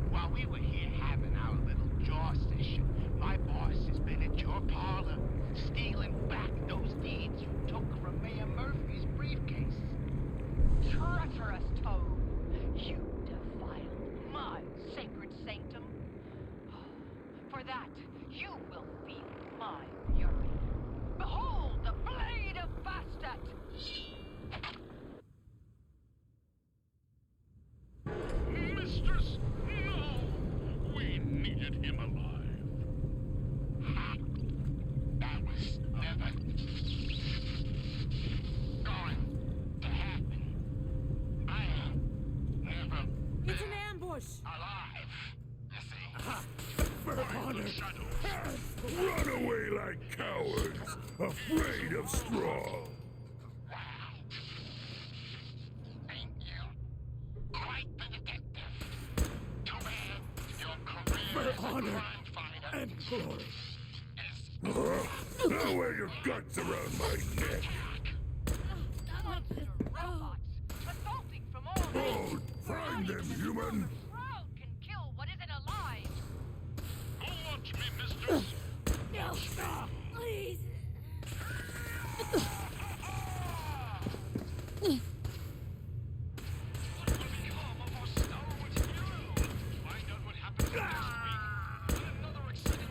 S13: While we were here having our little jaw session, my boss has been at your parlor, stealing back those deeds you took from Mayor Murphy's briefcase.
S6: Treacherous toad! You defiled my sacred sanctum. For that, you will feel my fury. Behold the blade of Bastet!
S14: Mistress, no! We needed him alive.
S13: That was never going to happen. I am never
S10: It's an ambush!
S13: alive, you see.
S4: For honor! Run away like cowards, afraid of straw!
S13: Ain't you quite the detective? Too bad your career
S4: For
S13: as a
S4: honor
S13: crime fighter
S4: and glory! Now wear your guts around my neck!
S6: Monster robots, assaulting from all
S4: Oh, find them, human!
S6: Shroud can kill what isn't alive!
S14: Watch me, mistress!
S10: No, stop! Please!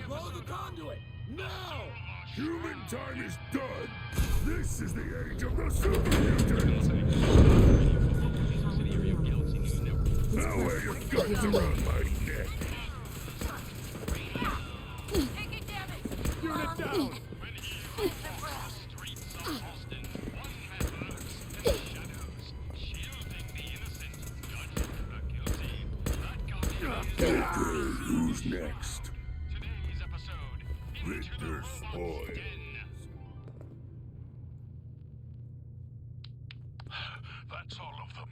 S4: Blow the conduit! Now! Human time is done! This is the age of the super mutants! Now wear your guts around my neck!
S6: Take it, damn it!
S4: Unit down! Okay, who's next?
S14: Today's episode,
S4: Victor Spoil.
S14: That's all of them.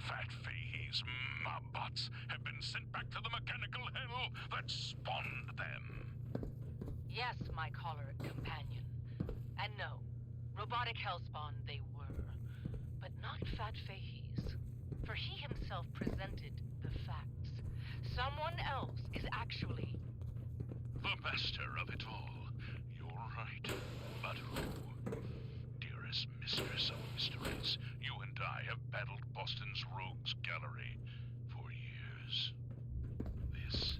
S14: Fat Fahey's mobbots have been sent back to the mechanical hell that spawned them.
S6: Yes, my caller companion. And no, robotic hellspawn they were. But not Fat Fahey's. For he himself presented the facts. Someone else is actually...
S14: The master of it all. You're right. But who? Dearest mistress of mysteries, you and I have battled Boston's rogues gallery for years. This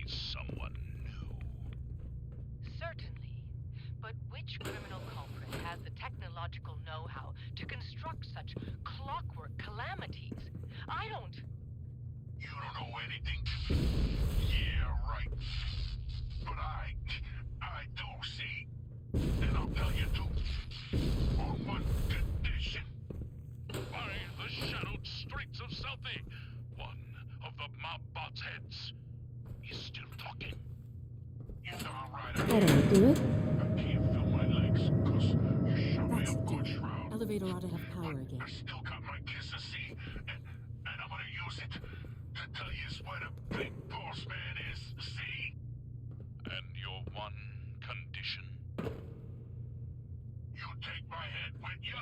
S14: is someone new.
S6: Certainly. But which criminal culprit has the technological know-how to construct such clockwork calamities? I don't...
S14: You don't know anything? Yeah, right. But I do, see? And I'll tell you too. On one condition. By the shadowed streets of Southie, one of the mobbot's heads is still talking. You know how right
S11: How do I do it?
S14: I can't feel my legs, 'cause you shot me up good, Shroud.
S8: Elevator ought to have power again.
S14: I still got my kiss of sea, and I'm gonna use it to tell you where the big boss man is, see? And your one condition. You take my head with you,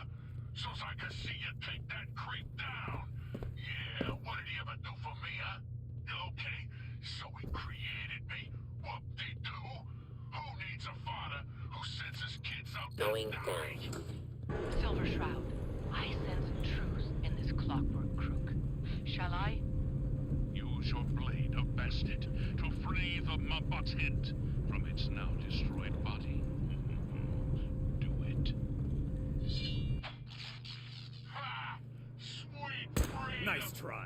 S14: so's I can see you take that creep down. Yeah, what did he ever do for me, huh? Okay, so he created me. Whoop-de-doo. Who needs a father who sends his kids out to
S18: Going
S14: die?
S18: down.
S6: Silver Shroud, I sense truth in this clockwork crook. Shall I?
S14: Use your blade of Bastet to free the Mobbot's head from its now destroyed body. Do it. Ha! Sweet freedom!
S4: Nice try.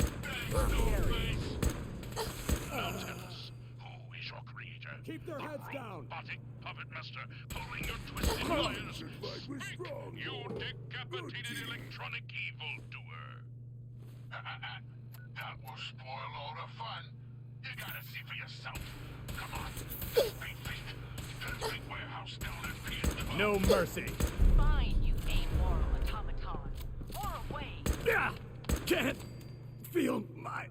S14: Now tell us, who is your creator?
S4: Keep their heads down.
S14: Robotic puppet master, pulling your twisted wires. Speak, you decapitated electronic evildoer. That will spoil all the fun. You gotta see for yourself. Come on. 8 feet. To the big warehouse down at P&O.
S4: No mercy.
S6: Fine, you amoral automaton. Or away.
S4: Yeah! Can't feel my...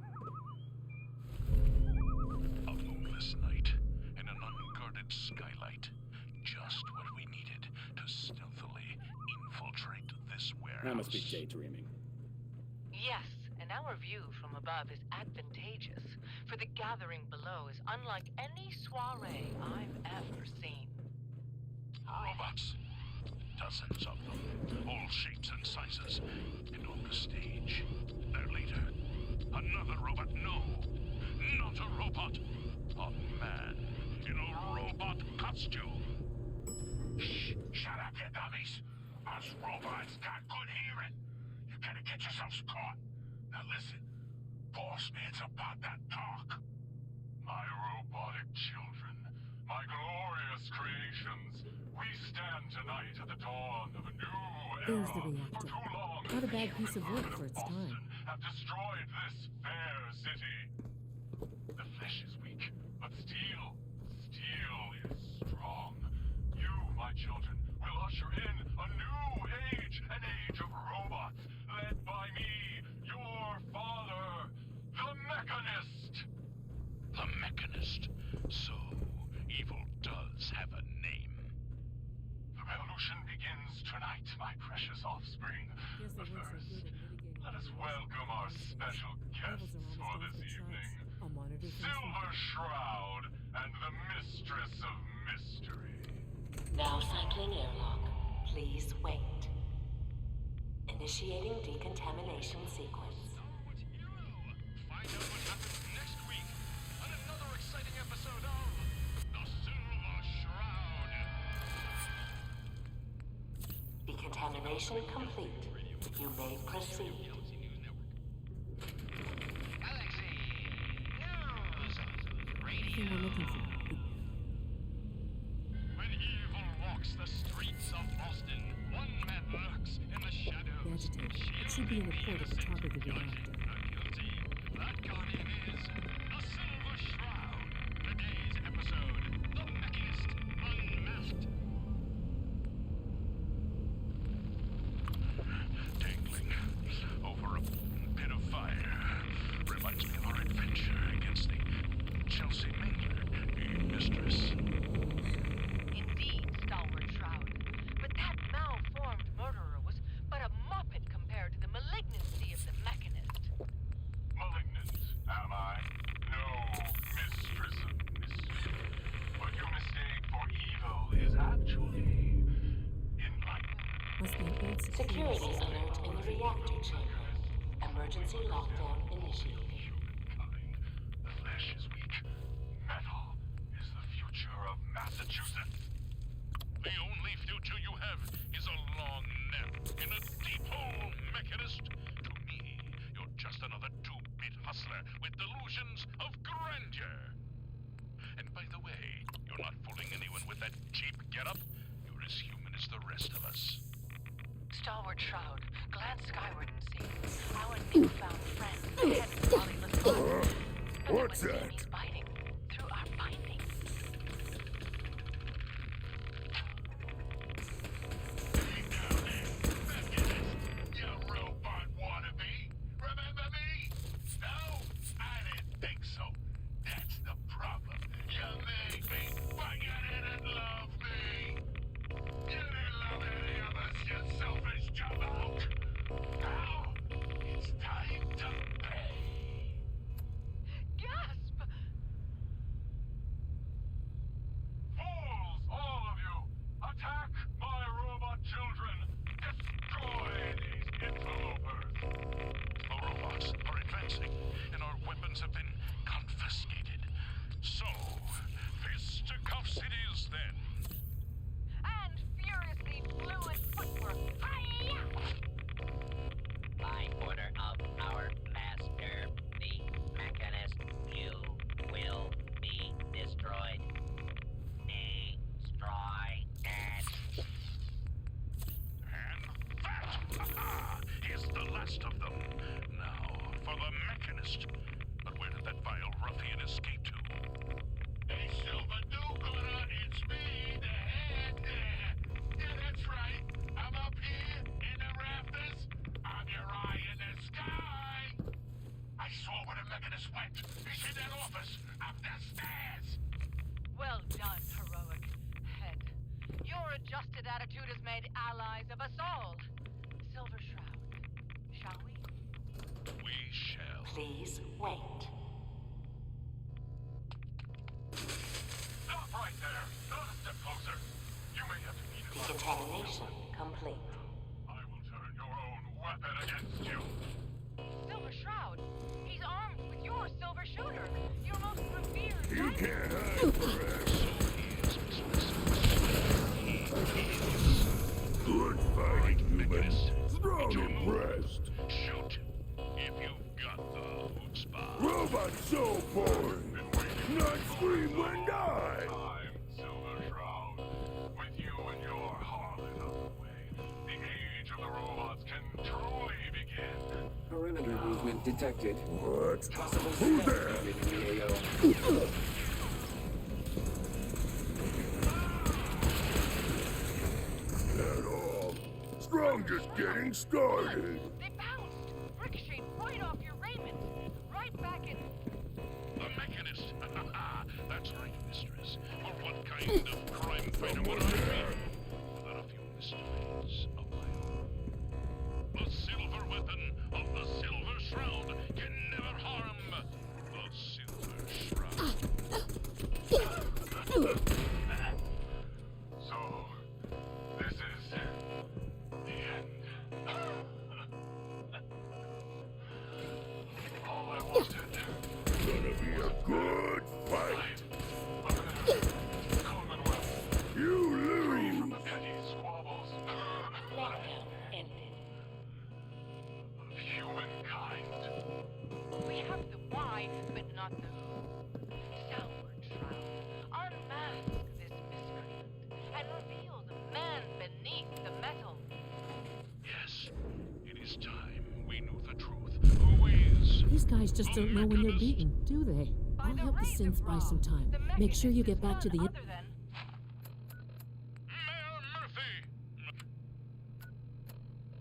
S14: A moonless night and an unguarded skylight. Just what we needed to stealthily infiltrate
S16: I must be daydreaming.
S6: Yes, and our view from above is advantageous, for the gathering below is unlike any soiree I've ever seen.
S14: Robots. Dozens of them, all shapes and sizes, and on the stage. Their leader. Another robot. No, not a robot. A man in a robot costume. Shh! Shut up, you dummies! Us robots got good hearing. You better get yourselves caught. Now listen, boss man's about that talk. My robotic children, my glorious creations, we stand tonight at the dawn of a new era.
S8: There's the reactor.
S14: For too long,
S8: Not a bad piece of work for its time.
S14: have destroyed this fair city. The flesh is weak, but steel is strong. You, my children, will usher in a new age, an age of robots, led by me, your father, the Mechanist. The Mechanist. So, evil does have a name. The revolution begins tonight, my precious offspring. But first, let us welcome our special guests for this evening. Silver Shroud and the Mistress of Mystery.
S18: Now cycling airlock. Please wait. Initiating decontamination sequence.
S14: Find out what happens next week on another exciting episode of The Silver Shroud.
S18: Decontamination complete. You may proceed.
S8: Everything we're looking for.
S14: When evil walks the streets of Boston, one man lurks in the shadows.
S8: It should be a report at the top of the reactor.
S14: That guardian is the Silver Shroud. Today's episode, The Mechanist Unmasked. Dangling over a pit of fire reminds me of our adventure against the Chelsea Mangler, mistress.
S6: Indeed, Stalwart Shroud. But that malformed murderer was but a muppet compared to the malignancy of the Mechanist.
S14: Malignant, am I? No, mistress of mystery. But your mistake for evil is actually enlightenment.
S18: Security alert in the reactor chamber. Emergency lockdown initiated.
S14: The flesh is weak. Metal is the future of Massachusetts. The only future you have is a long nap in a deep hole, Mechanist. To me, you're just another two-bit hustler with delusions of grandeur. And by the way, you're not fooling anyone with that cheap getup. You're as human as the rest of us.
S6: Stalwart Shroud, glance skyward and see our newfound friend, the head of Molly.
S4: What's that?
S6: Biting through our bindings.
S14: You robot wannabe! Remember me? No? I didn't think so. That's the problem. You made me, but you didn't love me. You didn't love any of us, you selfish jamoke. Now, it's time to pay.
S6: Gasp!
S14: Fools, all of you! Attack my robot children! Destroy these interlopers! The robots are advancing, and our weapons have been confiscated. So, fisticuffs it is then.
S6: And furiously fluid footwork. Hi-ya!
S18: By order of our master, the Mechanist, you will be destroyed. Destroy it.
S14: And that is the last of them. Now, for the Mechanist. But where did that vile ruffian escape to? Hey, Silver do-gooder, it's me, the head. Yeah, that's right. I'm up here in the rafters. I'm your eye in the sky. I saw where the Mechanist went. He's in that office, up the stairs.
S6: Well done, heroic head. Your adjusted attitude has made allies of us all. Silver Shroud, shall we?
S12: We shall.
S18: Please wait.
S12: Stop right there! Not a step closer! You may have to eat it.
S18: Decontamination complete.
S12: I will turn your own weapon against you!
S6: Silver Shroud? He's armed with your silver shooter! Your most revered
S14: You
S6: diamond.
S14: can't hide forever. Good fight, human. Strong impressed.
S12: Shoot! If you've got the chutzpah.
S14: Robot so boring. Not scream when die.
S12: I'm Silver Shroud. With you and your harlot out of the way, the age of the robots can truly begin.
S16: Perimeter movement detected.
S14: What?
S16: Possible
S14: Who's
S16: stealth
S14: there?
S16: damage in the AO.
S14: At all. Strong just getting started.
S6: They bounced! Ricocheted right off your raiment! Right back in...
S12: The Mechanist! That's right, mistress. For what kind of crime fighter would I be? Without a few mysteries of my own. The silver weapon of the Silver Shroud can never harm the Silver Shroud. So, this is the end. All I wanted.
S14: Gonna be a good fight. You
S12: Free from
S14: lose.
S12: the petty squabbles
S18: Lockdown ended.
S12: of humankind.
S6: We have the why, but not the who. Southward Shroud, unmask this miscreant, and reveal the man beneath the metal.
S12: Yes, it is time we knew the truth. Who is?
S8: These guys just don't know when they're beaten, do they? I'll help the synths buy some time. Make sure you get back to the
S12: Mayor Murphy!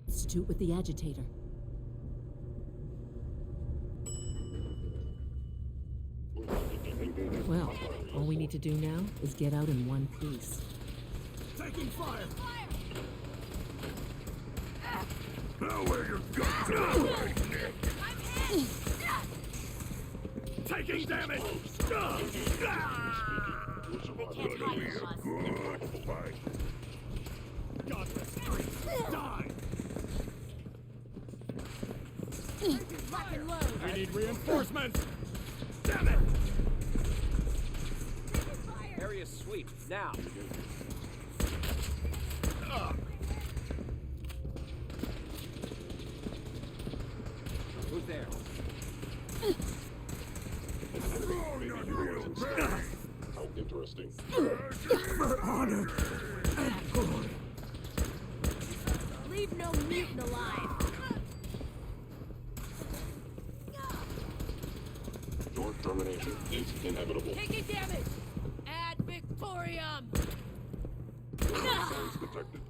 S8: Institute with the agitator. Well, all we need to do now is get out in one piece.
S4: Taking fire!
S14: Now where your guts are right, Nick.
S4: Taking damage!
S14: Gonna be a good fight.
S4: Godless streets, die!
S10: Lock and load.
S4: We need reinforcements! Damn it!
S15: Area sweep, now. Who's there?
S14: How interesting.
S4: For honor and glory.
S10: Leave no mutant alive.
S14: Your termination is inevitable.
S10: Taking damage. Ad Victorium.
S14: Signs detected.